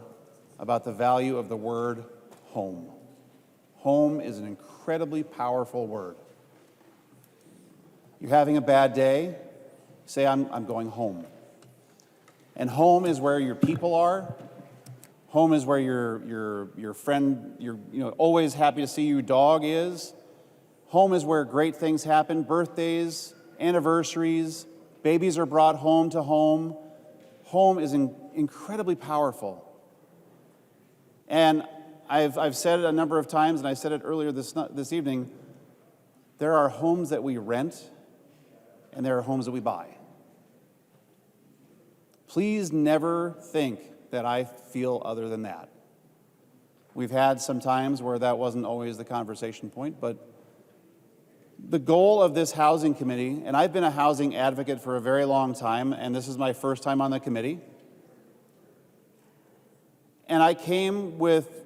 about the value of the word home. Home is an incredibly powerful word. You're having a bad day, say, I'm going home. And home is where your people are. Home is where your friend, always happy to see you dog is. Home is where great things happen, birthdays, anniversaries, babies are brought home to home. Home is incredibly powerful. And I've said it a number of times, and I said it earlier this evening, there are homes that we rent, and there are homes that we buy. Please never think that I feel other than that. We've had some times where that wasn't always the conversation point, but the goal of this housing committee, and I've been a housing advocate for a very long time, and this is my first time on the committee, and I came with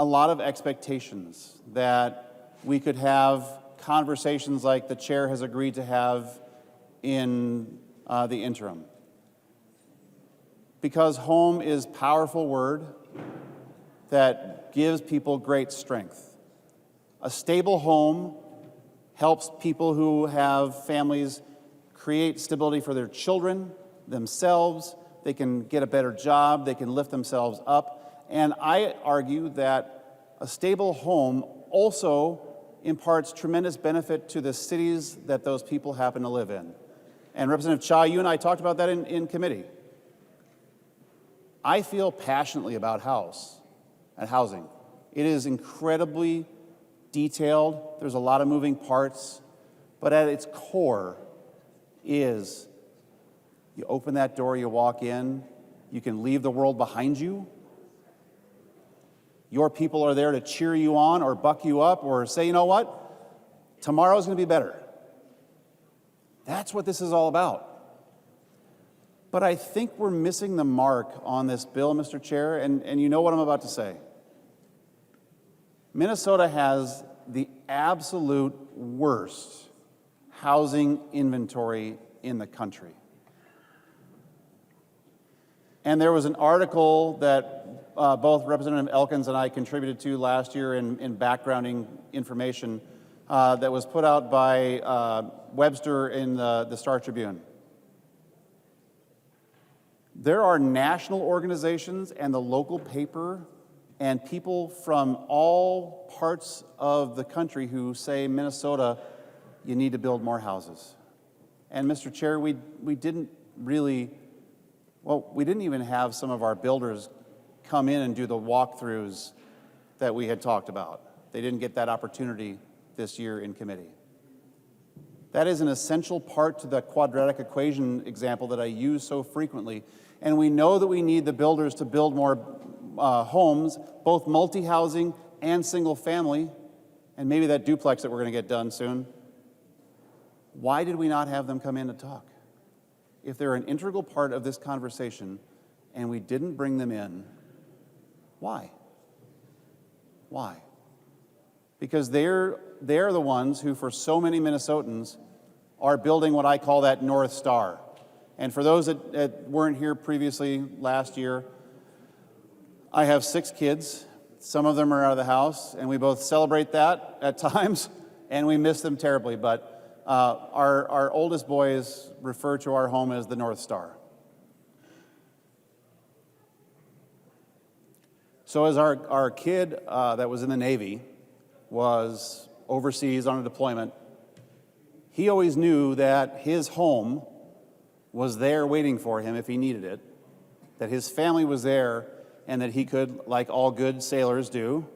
a lot of expectations that we could have conversations like the chair has agreed to have in the interim. Because home is a powerful word that gives people great strength. A stable home helps people who have families create stability for their children, themselves. They can get a better job. They can lift themselves up. And I argue that a stable home also imparts tremendous benefit to the cities that those people happen to live in. And Representative Cha, you and I talked about that in committee. I feel passionately about housing. It is incredibly detailed. There's a lot of moving parts. But at its core is you open that door, you walk in, you can leave the world behind you. Your people are there to cheer you on or buck you up or say, you know what, tomorrow's going to be better. That's what this is all about. But I think we're missing the mark on this bill, Mr. Chair, and you know what I'm about to say. Minnesota has the absolute worst housing inventory in the country. And there was an article that both Representative Elkins and I contributed to last year in backgrounding information that was put out by Webster in the Star Tribune. There are national organizations and the local paper and people from all parts of the country who say, Minnesota, you need to build more houses. And Mr. Chair, we didn't even have some of our builders come in and do the walkthroughs that we had talked about. They didn't get that opportunity this year in committee. That is an essential part to the quadratic equation example that I use so frequently. And we know that we need the builders to build more homes, both multi-housing and single family, and maybe that duplex that we're going to get done soon. Why did we not have them come in to talk? If they're an integral part of this conversation and we didn't bring them in, why? Why? Because they're the ones who, for so many Minnesotans, are building what I call that North Star. And for those that weren't here previously last year, I have 6 kids. Some of them are out of the house, and we both celebrate that at times, and we miss them terribly. But our oldest boys refer to our home as the North Star. So as our kid that was in the Navy was overseas on a deployment, He always knew that his home was there waiting for him if he needed it, that his family was there, and that he could, like all good sailors do,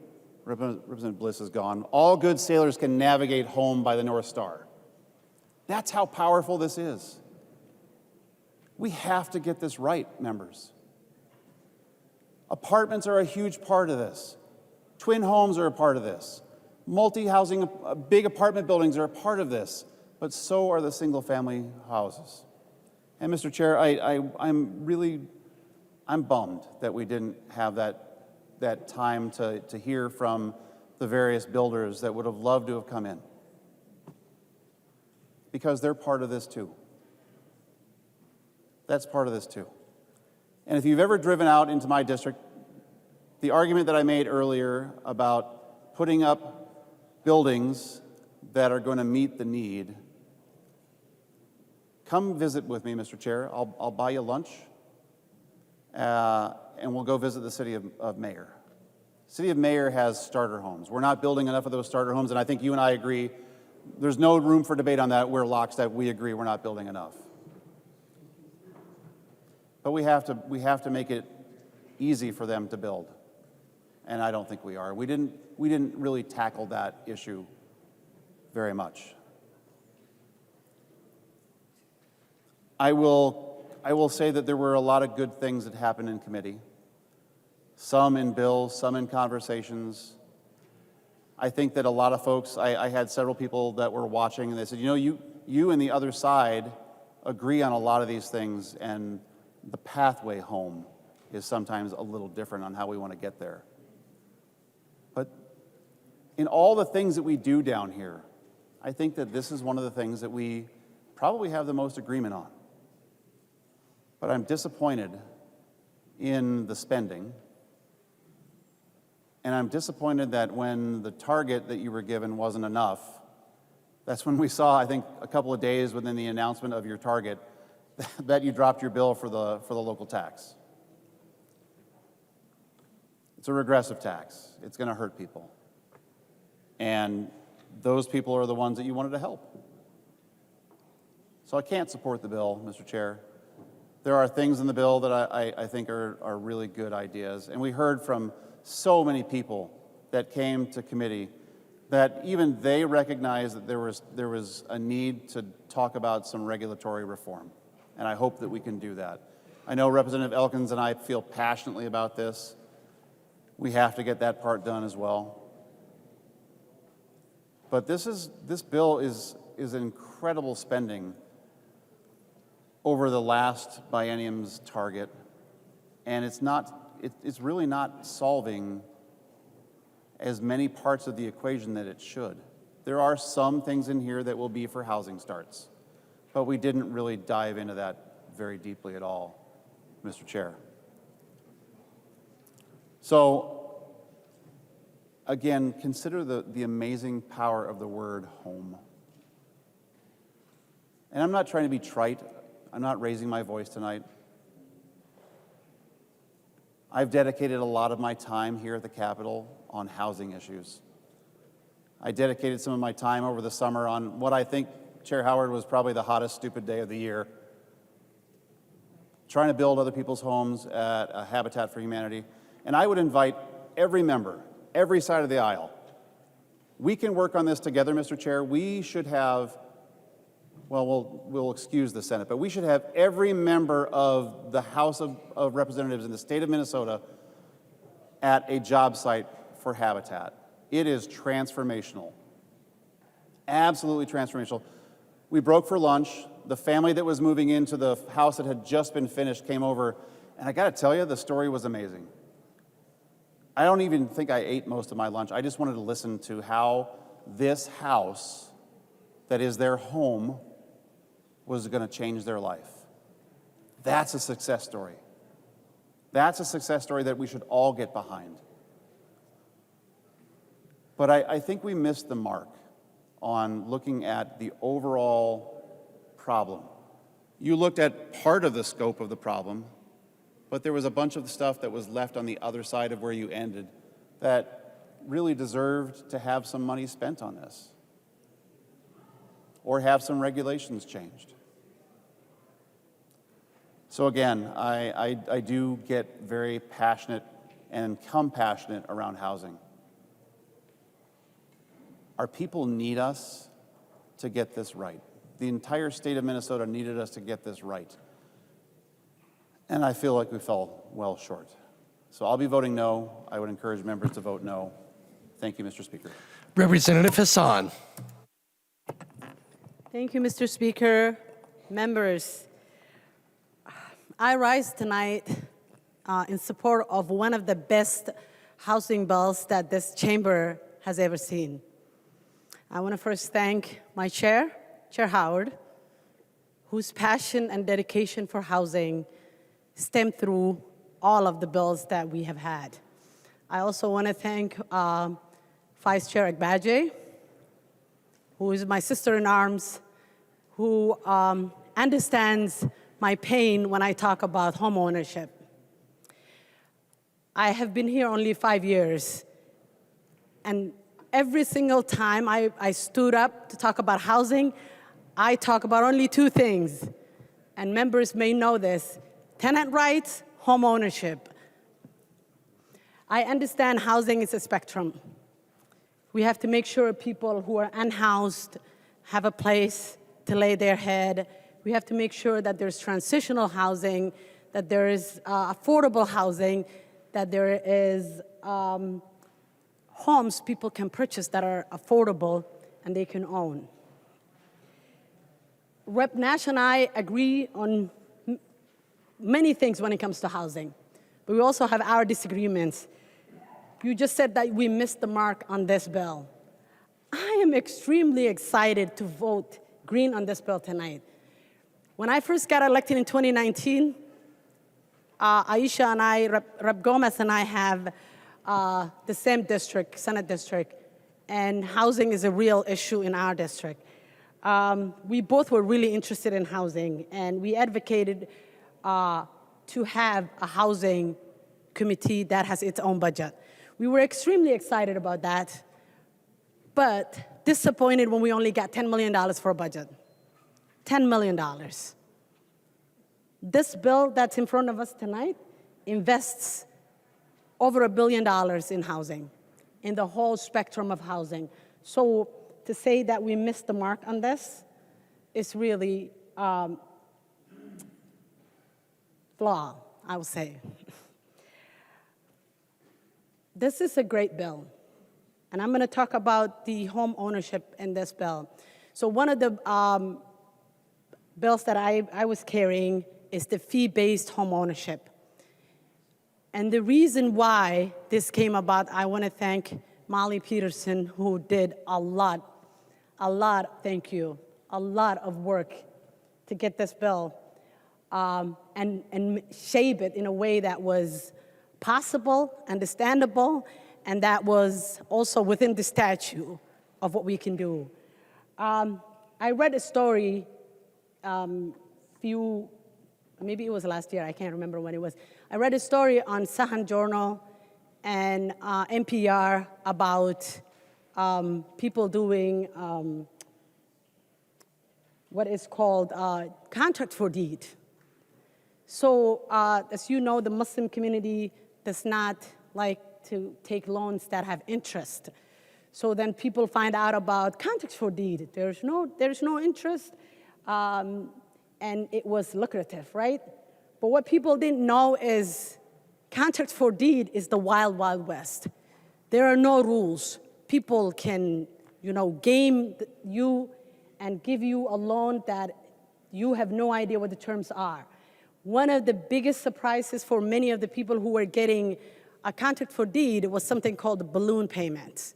Representative Bliss is gone, all good sailors can navigate home by the North Star. That's how powerful this is. We have to get this right, members. Apartments are a huge part of this. Twin homes are a part of this. Multi-housing, big apartment buildings are a part of this, but so are the single-family houses. And Mr. Chair, I'm bummed that we didn't have that time to hear from the various builders that would have loved to have come in, because they're part of this too. That's part of this too. And if you've ever driven out into my district, the argument that I made earlier about putting up buildings that are going to meet the need, come visit with me, Mr. Chair. I'll buy you lunch, and we'll go visit the city of Mayer. City of Mayer has starter homes. We're not building enough of those starter homes, and I think you and I agree. There's no room for debate on that. We're lockstep. We agree we're not building enough. But we have to make it easy for them to build, and I don't think we are. We didn't really tackle that issue very much. I will say that there were a lot of good things that happened in committee, some in bills, some in conversations. I think that a lot of folks, I had several people that were watching, and they said, you and the other side agree on a lot of these things, and the pathway home is sometimes a little different on how we want to get there. But in all the things that we do down here, I think that this is one of the things that we probably have the most agreement on. But I'm disappointed in the spending, and I'm disappointed that when the target that you were given wasn't enough, that's when we saw, I think, a couple of days within the announcement of your target, that you dropped your bill for the local tax. It's a regressive tax. It's going to hurt people. And those people are the ones that you wanted to help. So I can't support the bill, Mr. Chair. There are things in the bill that I think are really good ideas. And we heard from so many people that came to committee that even they recognized that there was a need to talk about some regulatory reform. And I hope that we can do that. I know Representative Elkins and I feel passionately about this. We have to get that part done as well. But this bill is incredible spending over the last biennium's target, and it's really not solving as many parts of the equation that it should. There are some things in here that will be for housing starts, but we didn't really dive into that very deeply at all, Mr. Chair. So, again, consider the amazing power of the word home. And I'm not trying to be trite. I'm not raising my voice tonight. I've dedicated a lot of my time here at the Capitol on housing issues. I dedicated some of my time over the summer on what I think, Chair Howard, was probably the hottest stupid day of the year, trying to build other people's homes at a Habitat for Humanity. And I would invite every member, every side of the aisle. We can work on this together, Mr. Chair. We should have, well, we'll excuse the Senate, but we should have every member of the House of Representatives in the state of Minnesota at a job site for Habitat. It is transformational, absolutely transformational. We broke for lunch. The family that was moving into the house that had just been finished came over, and I got to tell you, the story was amazing. I don't even think I ate most of my lunch. I just wanted to listen to how this house that is their home was going to change their life. That's a success story. That's a success story that we should all get behind. But I think we missed the mark on looking at the overall problem. You looked at part of the scope of the problem, but there was a bunch of stuff that was left on the other side of where you ended that really deserved to have some money spent on this. or have some regulations changed. So again, I do get very passionate and compassionate around housing. Our people need us to get this right. The entire state of Minnesota needed us to get this right. And I feel like we fell well short. So I'll be voting no. I would encourage members to vote no. Thank you, Mr. Speaker. Representative Hassan. Thank you, Mr. Speaker. Members, I rise tonight in support of one of the best housing bills that this chamber has ever seen. I want to first thank my chair, Chair Howard, whose passion and dedication for housing stemmed through all of the bills that we have had. I also want to thank Vice Chair Agbaje, who is my sister-in-arms, who understands my pain when I talk about home ownership. I have been here only 5 years, and every single time I stood up to talk about housing, I talk about only two things, and members may know this: tenant rights, home ownership. I understand housing is a spectrum. We have to make sure people who are unhoused have a place to lay their head. We have to make sure that there's transitional housing, that there is affordable housing, that there is homes people can purchase that are affordable and they can own. Rep. Nash and I agree on many things when it comes to housing, but we also have our disagreements. You just said that we missed the mark on this bill. I am extremely excited to vote green on this bill tonight. When I first got elected in 2019, Aisha and I, Rep. Gomez and I have the same district, Senate district, and housing is a real issue in our district. We both were really interested in housing, and we advocated to have a housing committee that has its own budget. We were extremely excited about that, but disappointed when we only got $10 million for a budget. $10 million. This bill that's in front of us tonight invests over $1 billion in housing, in the whole spectrum of housing. So to say that we missed the mark on this is really flaw, I would say. This is a great bill, and I'm going to talk about the home ownership in this bill. So one of the bills that I was carrying is the fee-based home ownership. And the reason why this came about, I want to thank Molly Peterson, who did a lot, thank you, a lot of work to get this bill and shape it in a way that was possible, understandable, and that was also within the statute of what we can do. I read a story maybe it was last year, I can't remember when it was. I read a story on Sahan Journal and NPR about people doing what is called contract for deed. So as you know, the Muslim community does not like to take loans that have interest. So then people find out about contracts for deed. There's no interest, and it was lucrative, right? But what people didn't know is contracts for deed is the wild, wild west. There are no rules. People can, game you and give you a loan that you have no idea what the terms are. One of the biggest surprises for many of the people who were getting a contract for deed was something called the balloon payments.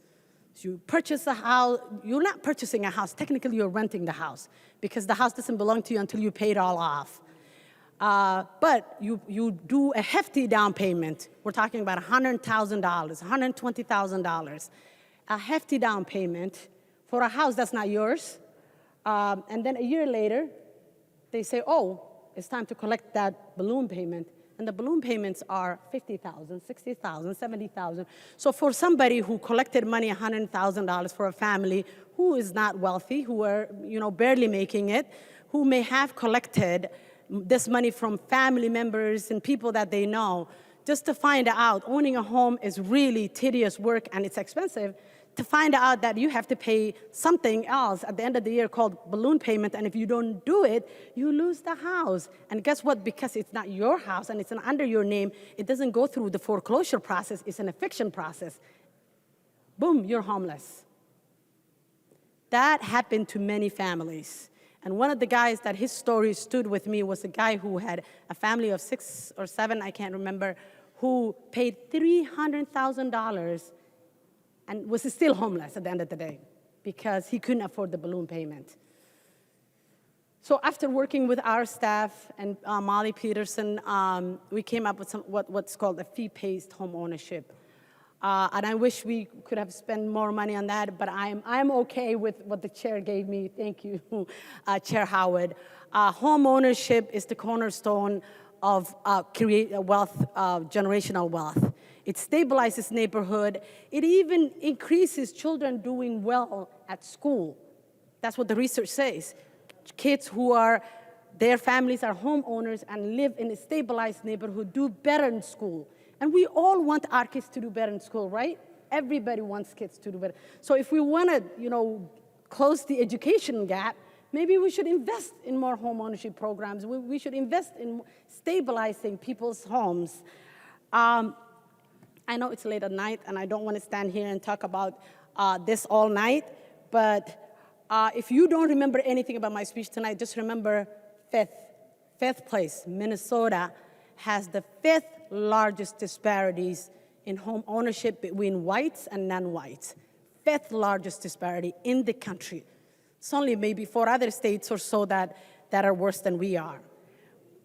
So you purchase a house, you're not purchasing a house, technically you're renting the house because the house doesn't belong to you until you pay it all off. But you do a hefty down payment. We're talking about $100,000, $120,000. A hefty down payment for a house that's not yours. And then a year later, they say, oh, it's time to collect that balloon payment. and the balloon payments are $50,000, $60,000, $70,000. So for somebody who collected money, $100,000 for a family who is not wealthy, who are barely making it, who may have collected this money from family members and people that they know, just to find out owning a home is really tedious work and it's expensive, to find out that you have to pay something else at the end of the year called balloon payment, and if you don't do it, you lose the house. And guess what? Because it's not your house and it's under your name, it doesn't go through the foreclosure process, it's an eviction process. Boom, you're homeless. That happened to many families. And one of the guys that his story stood with me was a guy who had a family of 6 or 7, I can't remember, who paid $300,000 and was still homeless at the end of the day because he couldn't afford the balloon payment. So after working with our staff and Molly Peterson, we came up with what's called a fee-based home ownership. And I wish we could have spent more money on that, but I'm okay with what the chair gave me. Thank you, Chair Howard. Home ownership is the cornerstone of generational wealth. It stabilizes neighborhood. It even increases children doing well at school. That's what the research says. Kids who are, their families are homeowners and live in a stabilized neighborhood do better in school. And we all want our kids to do better in school, right? Everybody wants kids to do better. So if we want to, close the education gap, maybe we should invest in more home ownership programs. We should invest in stabilizing people's homes. I know it's late at night, and I don't want to stand here and talk about this all night, but if you don't remember anything about my speech tonight, just remember fifth place. Minnesota has the 5th largest disparities in home ownership between whites and non-whites. 5th largest disparity in the country. It's only maybe 4 other states or so that are worse than we are.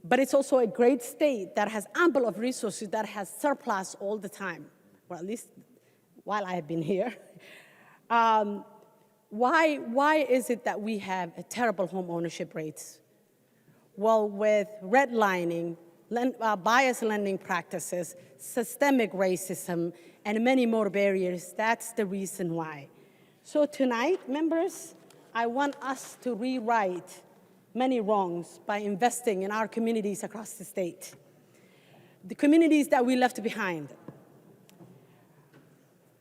But it's also a great state that has ample of resources, that has surplus all the time, or at least while I have been here. Why is it that we have a terrible home ownership rates? Well, with redlining, bias lending practices, systemic racism, and many more barriers, that's the reason why. So tonight, members, I want us to rewrite many wrongs by investing in our communities across the state. The communities that we left behind.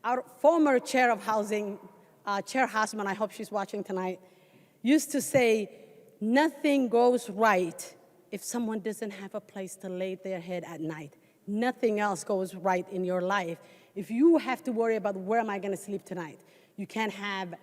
Our former chair of housing, Chair Hassman, I hope she's watching tonight, used to say, nothing goes right if someone doesn't have a place to lay their head at night. Nothing else goes right in your life if you have to worry about where am I going to sleep tonight. You can't have,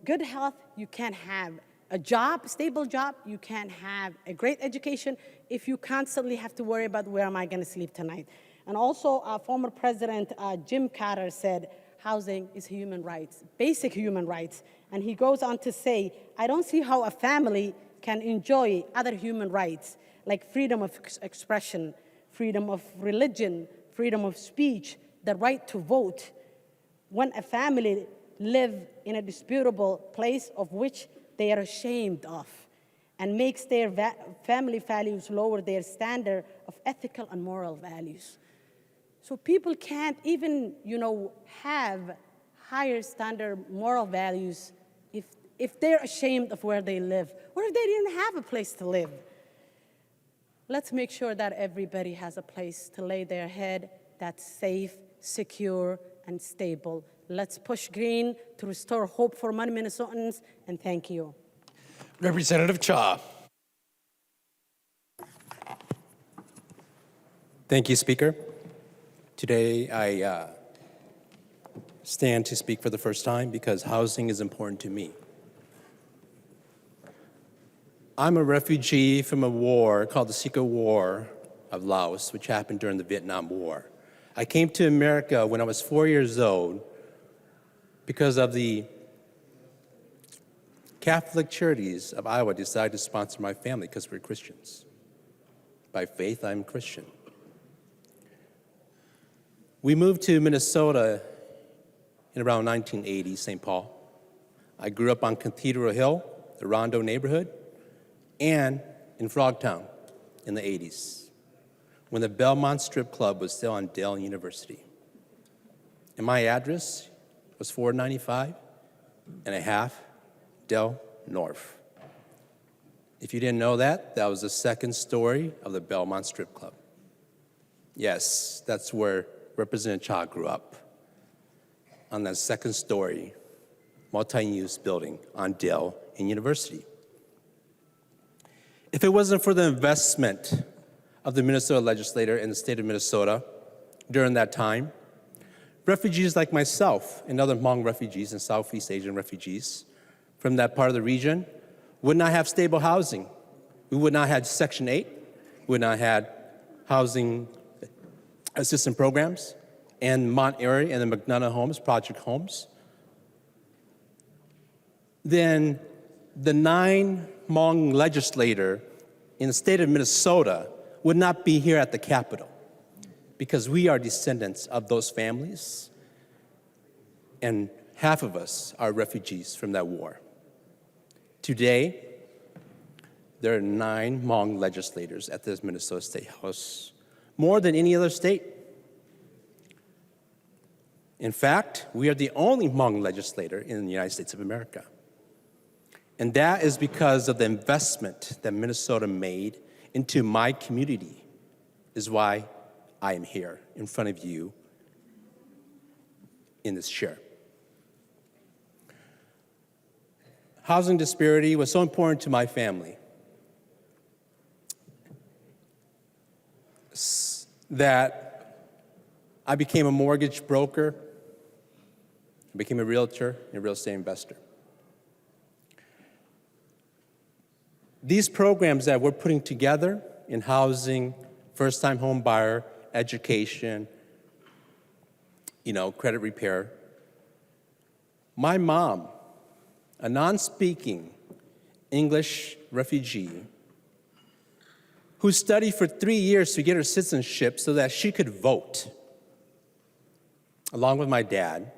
good health. You can't have a job, stable job. You can't have a great education if you constantly have to worry about where am I going to sleep tonight. And also, former President Jim Carter said, housing is human rights, basic human rights. And he goes on to say, I don't see how a family can enjoy other human rights like freedom of expression, freedom of religion, freedom of speech, the right to vote, when a family live in a disputable place of which they are ashamed of and makes their family values lower their standard of ethical and moral values. So people can't even, have higher standard moral values if they're ashamed of where they live or if they didn't have a place to live. Let's make sure that everybody has a place to lay their head that's safe, secure, and stable. Let's push green to restore hope for many Minnesotans, and thank you. Representative Cha. Thank you, Speaker. Today, I stand to speak for the first time because housing is important to me. I'm a refugee from a war called the Secret War of Laos, which happened during the Vietnam War. I came to America when I was 4 years old because of the Catholic charities of Iowa decided to sponsor my family because we're Christians. By faith, I'm Christian. We moved to Minnesota in around 1980, St. Paul. I grew up on Cathedral Hill, the Rondo neighborhood, and in Frogtown in the 80s. when the Belmont Strip Club was still on Dale University. And my address was 495 and a half Dale North. If you didn't know that, that was the second story of the Belmont Strip Club. Yes, that's where Representative Cha grew up, on that second story multi-use building on Dale and University. If it wasn't for the investment of the Minnesota legislator in the state of Minnesota during that time, refugees like myself and other Hmong refugees and Southeast Asian refugees from that part of the region would not have stable housing. We would not have Section 8, we would not have housing assistance programs, and Mont Airy and the McDonough Homes, Project Homes. Then the 9 Hmong legislator in the state of Minnesota would not be here at the Capitol, because we are descendants of those families, and half of us are refugees from that war. Today, there are 9 Hmong legislators at the Minnesota State House, more than any other state. In fact, we are the only Hmong legislator in the United States of America. And that is because of the investment that Minnesota made into my community, is why I am here in front of you in this chair. Housing disparity was so important to my family that I became a mortgage broker, I became a realtor and a real estate investor. These programs that we're putting together in housing, first-time home buyer, education, credit repair. My mom, a non-speaking English refugee who studied for 3 years to get her citizenship so that she could vote, along with my dad,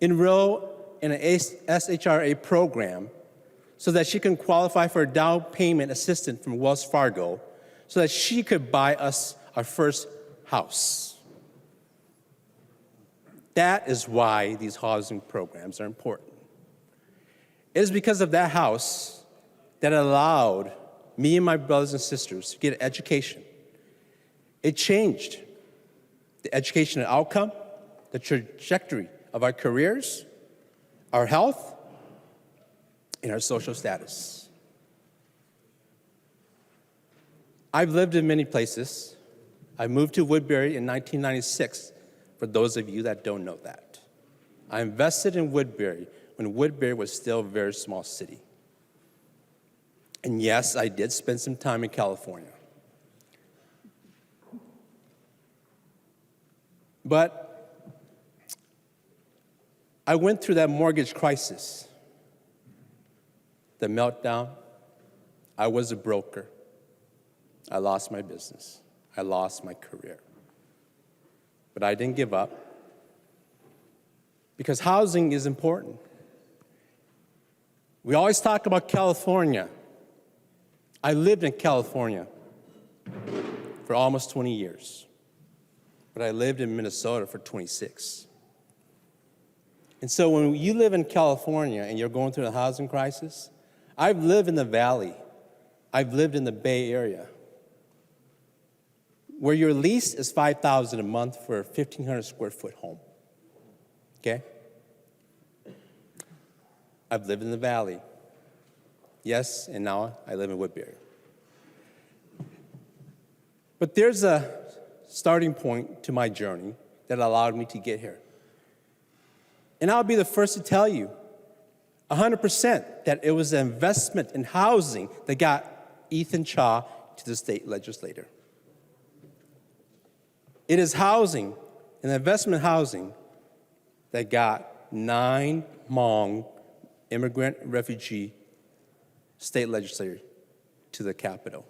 enroll in an SHRA program so that she can qualify for a down payment assistance from Wells Fargo so that she could buy us our first house. That is why these housing programs are important. It is because of that house that allowed me and my brothers and sisters to get an education. It changed the educational outcome, the trajectory of our careers, our health, and our social status. I've lived in many places. I moved to Woodbury in 1996, for those of you that don't know that. I invested in Woodbury when Woodbury was still a very small city. And yes, I did spend some time in California. But I went through that mortgage crisis, the meltdown. I was a broker. I lost my business. I lost my career. But I didn't give up, because housing is important. We always talk about California. I lived in California for almost 20 years, but I lived in Minnesota for 26. And so when you live in California and you're going through a housing crisis, I've lived in the Valley. I've lived in the Bay Area, where your lease is $5,000 a month for a 1,500 square foot home, okay? I've lived in the Valley. Yes, and now I live in Woodbury. But there's a starting point to my journey that allowed me to get here. And I'll be the first to tell you 100% that it was the investment in housing that got Ethan Cha to the state legislature. It is housing, and investment housing, that got 9 Hmong immigrant refugee state legislator to the Capitol.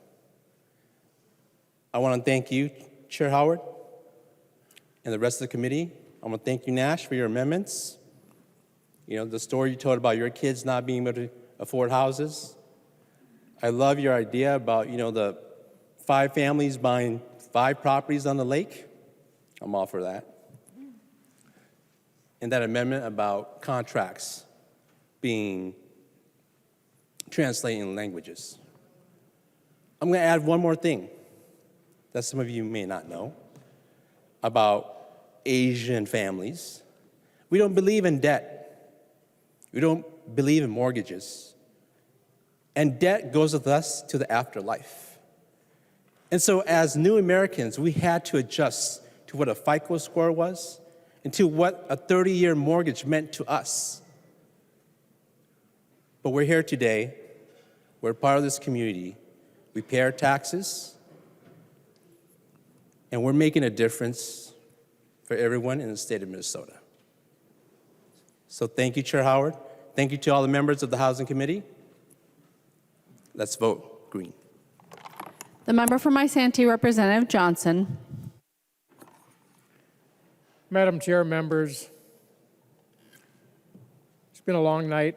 I want to thank you, Chair Howard, and the rest of the committee. I want to thank you, Nash, for your amendments. The story you told about your kids not being able to afford houses. I love your idea about, the 5 families buying 5 properties on the lake, I'm all for that. And that amendment about contracts being translated in languages. I'm going to add one more thing that some of you may not know about Asian families. We don't believe in debt. We don't believe in mortgages. And debt goes with us to the afterlife. And so as new Americans, we had to adjust to what a FICO score was and to what a 30-year mortgage meant to us. But we're here today. We're part of this community. We pay our taxes, and we're making a difference for everyone in the state of Minnesota. So thank you, Chair Howard. Thank you to all the members of the Housing Committee. Let's vote green. The member for Mysante, Representative Johnson. Madam Chair, members, it's been a long night.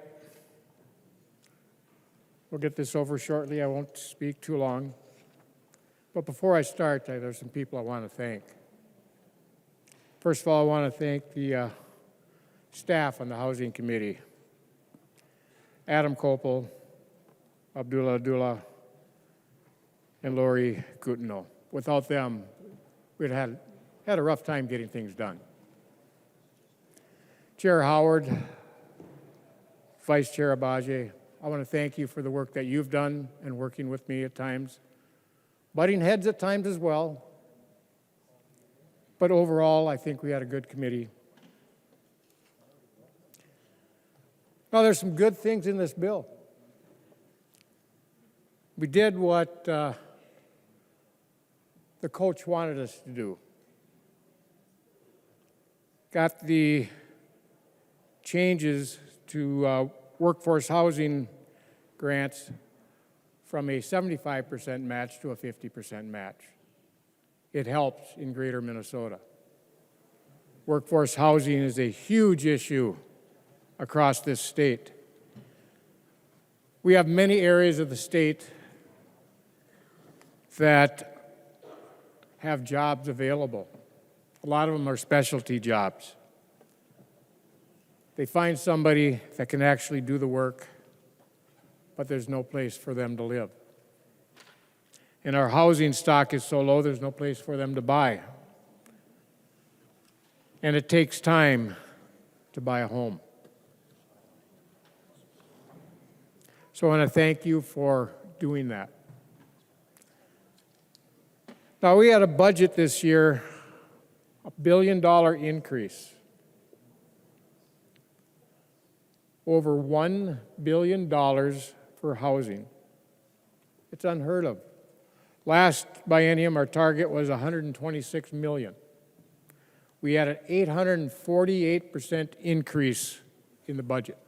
We'll get this over shortly. I won't speak too long. But before I start, there's some people I want to thank. First of all, I want to thank the staff on the Housing Committee. Adam Kopel, Abdullah, and Lori Coutinho. Without them, we'd had a rough time getting things done. Chair Howard, Vice Chair Abaje, I want to thank you for the work that you've done and working with me at times, butting heads at times as well. But overall, I think we had a good committee. Now, there's some good things in this bill. We did what the coach wanted us to do. Got the changes to workforce housing grants from a 75% match to a 50% match. It helps in greater Minnesota. Workforce housing is a huge issue across this state. We have many areas of the state that have jobs available. A lot of them are specialty jobs. They find somebody that can actually do the work, but there's no place for them to live. And our housing stock is so low, there's no place for them to buy. And it takes time to buy a home. So I want to thank you for doing that. Now, we had a budget this year, $1 billion increase. Over $1 billion for housing. It's unheard of. Last biennium, our target was $126 million. We had an 848% increase in the budget.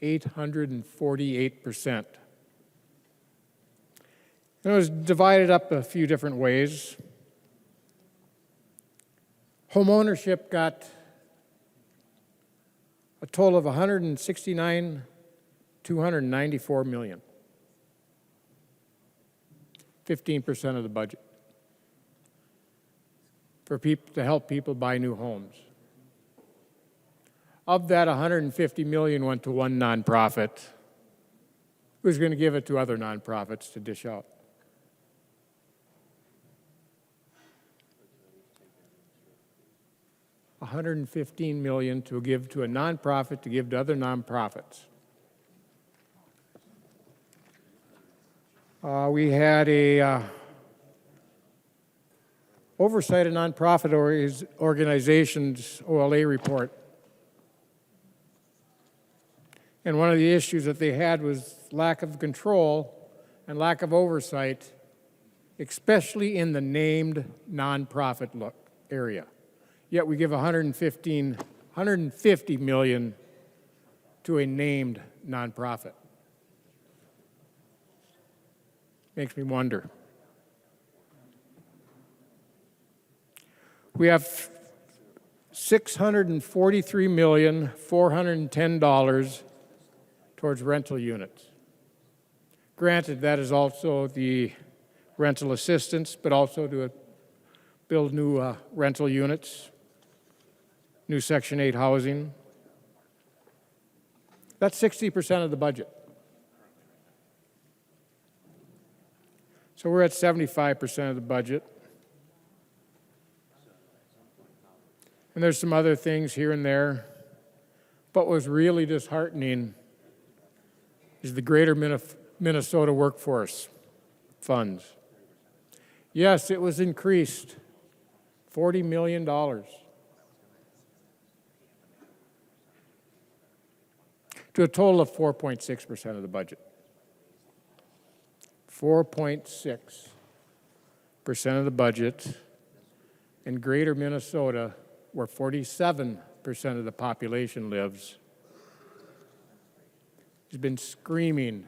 848%. It was divided up a few different ways. Homeownership got a total of $169,294 million. 15% of the budget for people to help people buy new homes. Of that, $150 million went to one nonprofit who's going to give it to other nonprofits to dish out. $115 million to give to a nonprofit to give to other nonprofits. We had a oversight of nonprofit organizations OLA report. And one of the issues that they had was lack of control and lack of oversight, especially in the named nonprofit area. Yet we give $150 million to a named nonprofit. Makes me wonder. We have $643,410 towards rental units. Granted, that is also the rental assistance, but also to build new rental units, new Section 8 housing. That's 60% of the budget. So we're at 75% of the budget. And there's some other things here and there. But what's really disheartening is the Greater Minnesota Workforce Funds. Yes, it was increased, $40 million. To a total of 4.6% of the budget. 4.6% of the budget in Greater Minnesota, where 47% of the population lives, has been screaming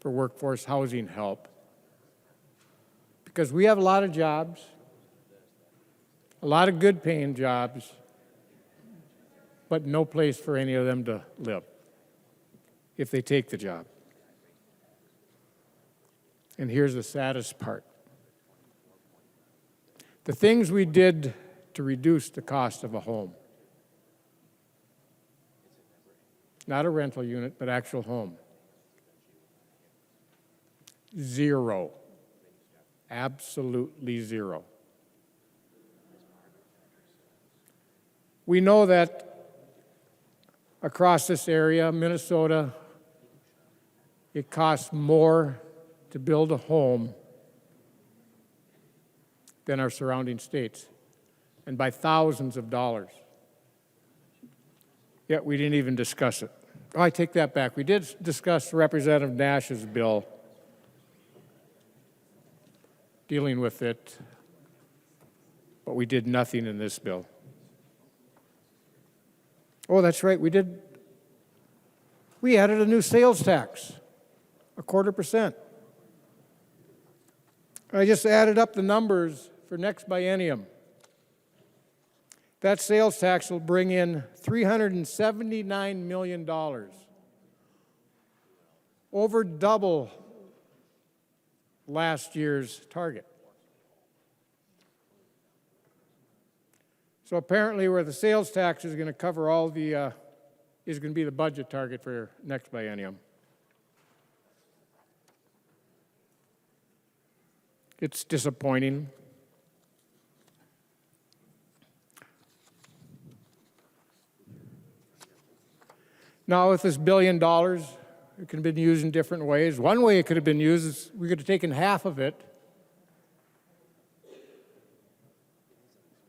for workforce housing help. Because we have a lot of jobs, a lot of good paying jobs, but no place for any of them to live if they take the job. And here's the saddest part. The things we did to reduce the cost of a home, not a rental unit, but actual home, zero, absolutely zero. We know that across this area, Minnesota, it costs more to build a home than our surrounding states, and by thousands of dollars. Yet we didn't even discuss it. Oh, I take that back. We did discuss Representative Nash's bill dealing with it, but we did nothing in this bill. Oh, that's right, we did. We added a new sales tax, 0.25%. I just added up the numbers for next biennium. That sales tax will bring in $379 million, over double last year's target. So apparently where the sales tax is going to cover all the, is going to be the budget target for next biennium. It's disappointing. Now, with this $1 billion, it could have been used in different ways. One way it could have been used is we could have taken half of it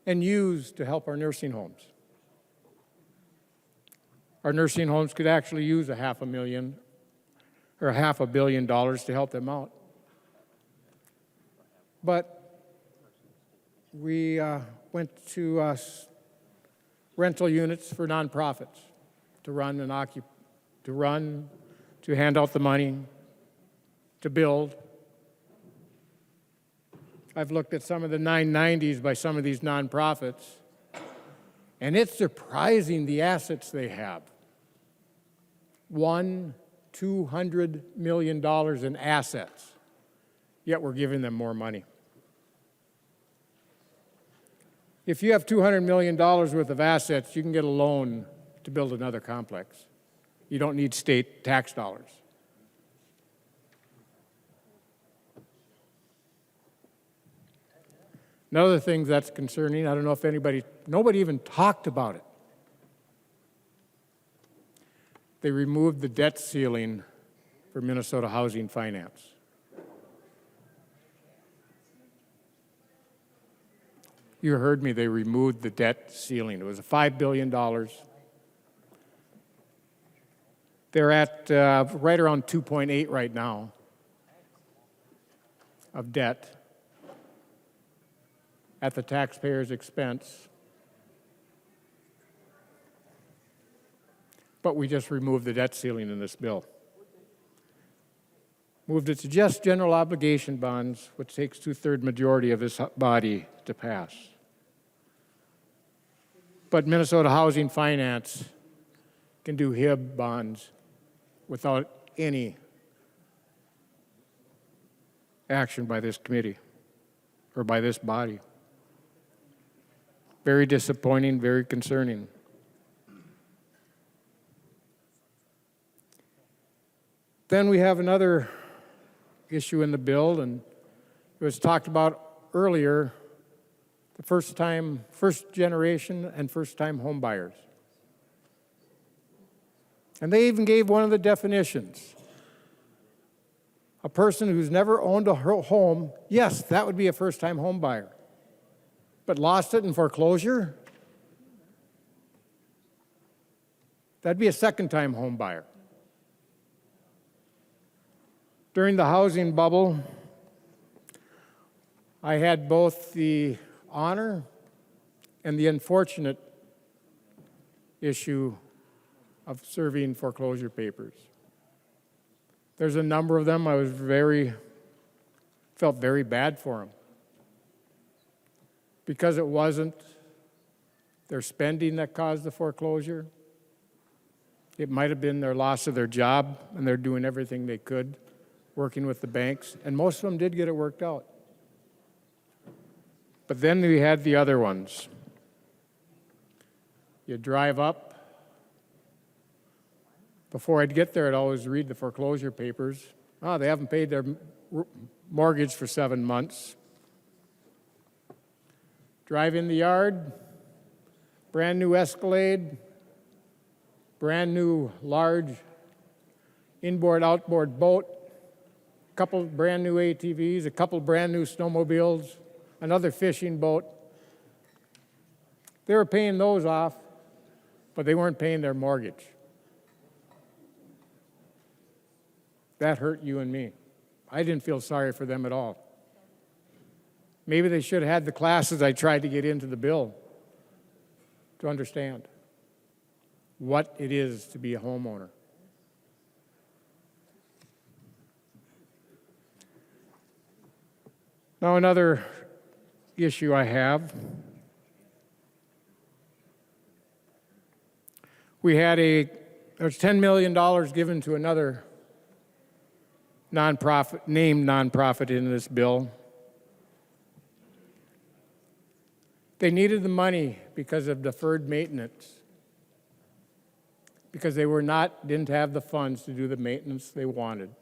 and used to help our nursing homes. Our nursing homes could actually use $500,000 or $500 million to help them out. But we went to rental units for nonprofits to run and to hand out the money, to build. I've looked at some of the 990s by some of these nonprofits, and it's surprising the assets they have. $200 million in assets, yet we're giving them more money. If you have $200 million worth of assets, you can get a loan to build another complex. You don't need state tax dollars. Another thing that's concerning, I don't know if nobody even talked about it. They removed the debt ceiling for Minnesota housing finance. You heard me, they removed the debt ceiling. It was $5 billion. They're at right around 2.8 right now of debt at the taxpayer's expense. But we just removed the debt ceiling in this bill. Moved it to just general obligation bonds, which takes 2/3 majority of this body to pass. But Minnesota Housing Finance can do HIB bonds without any action by this committee or by this body. Very disappointing, very concerning. Then we have another issue in the bill, and it was talked about earlier, the first generation and first-time home buyers. And they even gave one of the definitions. A person who's never owned a home, yes, that would be a first-time home buyer. But lost it in foreclosure? That'd be a second-time home buyer. During the housing bubble, I had both the honor and the unfortunate issue of serving foreclosure papers. There's a number of them. I felt very bad for them because it wasn't their spending that caused the foreclosure. It might have been their loss of their job, and they're doing everything they could, working with the banks, and most of them did get it worked out. But then we had the other ones. You drive up. Before I'd get there, I'd always read the foreclosure papers. Oh, they haven't paid their mortgage for 7 months. Drive in the yard, brand new Escalade, brand new large inboard, outboard boat, a couple brand new ATVs, a couple brand new snowmobiles, another fishing boat. They were paying those off, but they weren't paying their mortgage. That hurt you and me. I didn't feel sorry for them at all. Maybe they should have had the classes I tried to get into the bill to understand what it is to be a homeowner. Now, another issue I have. There's $10 million given to another named nonprofit in this bill. They needed the money because of deferred maintenance, because they didn't have the funds to do the maintenance they wanted.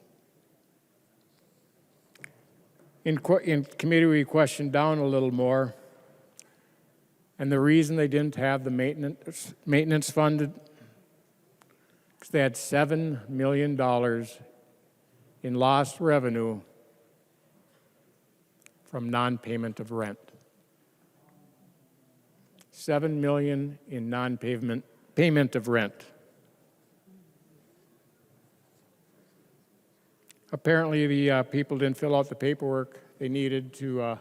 In committee, we questioned down a little more, and the reason they didn't have the maintenance funded is they had $7 million in lost revenue from non-payment of rent. $7 million in non-payment of rent. Apparently, the people didn't fill out the paperwork they needed to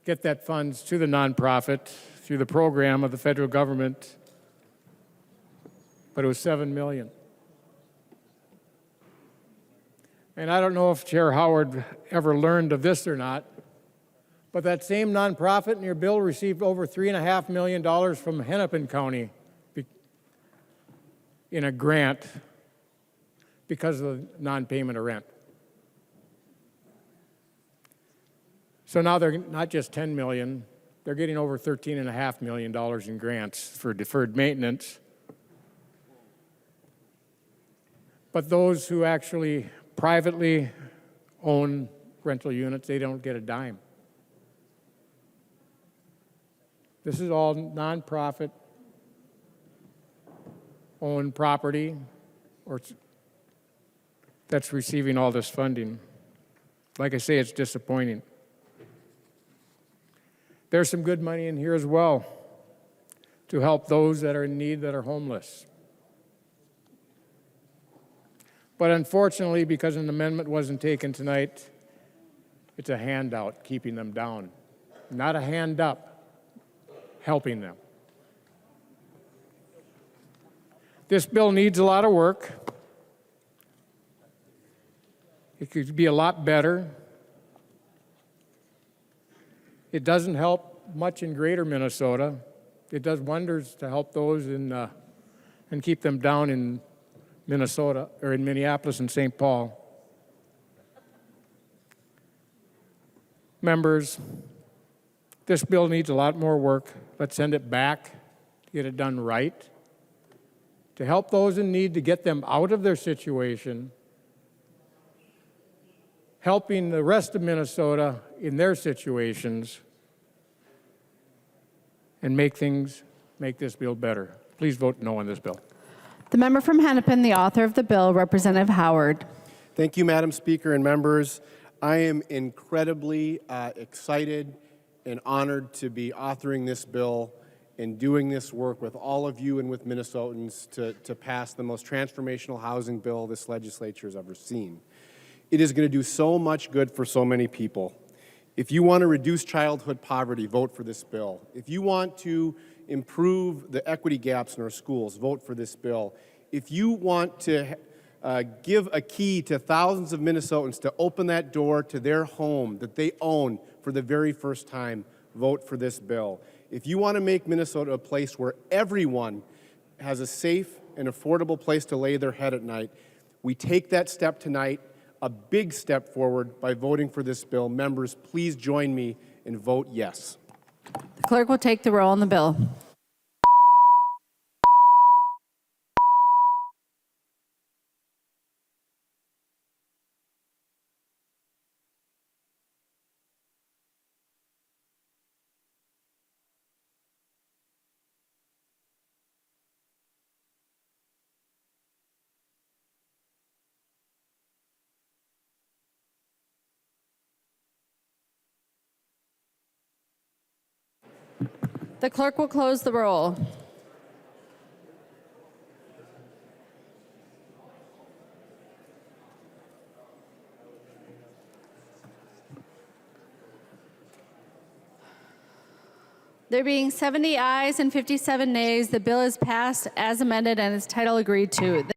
get that funds to the nonprofit through the program of the federal government, but it was $7 million. And I don't know if Chair Howard ever learned of this or not, but that same nonprofit in your bill received over $3.5 million from Hennepin County in a grant because of the non-payment of rent. So now they're not just $10 million, they're getting over $13.5 million in grants for deferred maintenance. But those who actually privately own rental units, they don't get a dime. This is all nonprofit owned property that's receiving all this funding. Like I say, it's disappointing. There's some good money in here as well to help those that are in need that are homeless. But unfortunately, because an amendment wasn't taken tonight, it's a handout keeping them down, not a hand up helping them. This bill needs a lot of work. It could be a lot better. It doesn't help much in greater Minnesota. It does wonders to help those and keep them down in Minnesota or in Minneapolis and St. Paul. Members, this bill needs a lot more work. Let's send it back to get it done right, to help those in need, to get them out of their situation, helping the rest of Minnesota in their situations, and make this bill better. Please vote no on this bill. The member from Hennepin, the author of the bill, Representative Howard. Thank you, Madam Speaker and members. I am incredibly excited and honored to be authoring this bill and doing this work with all of you and with Minnesotans to pass the most transformational housing bill this legislature has ever seen. It is going to do so much good for so many people. If you want to reduce childhood poverty, vote for this bill. If you want to improve the equity gaps in our schools, vote for this bill. If you want to give a key to thousands of Minnesotans to open that door to their home that they own for the very first time, vote for this bill. If you want to make Minnesota a place where everyone has a safe and affordable place to lay their head at night, we take that step tonight, a big step forward, by voting for this bill. Members, please join me and vote yes. The clerk will take the roll on the bill. The clerk will close the roll. There being 70 ayes and 57 nays, the bill is passed as amended and its title agreed to.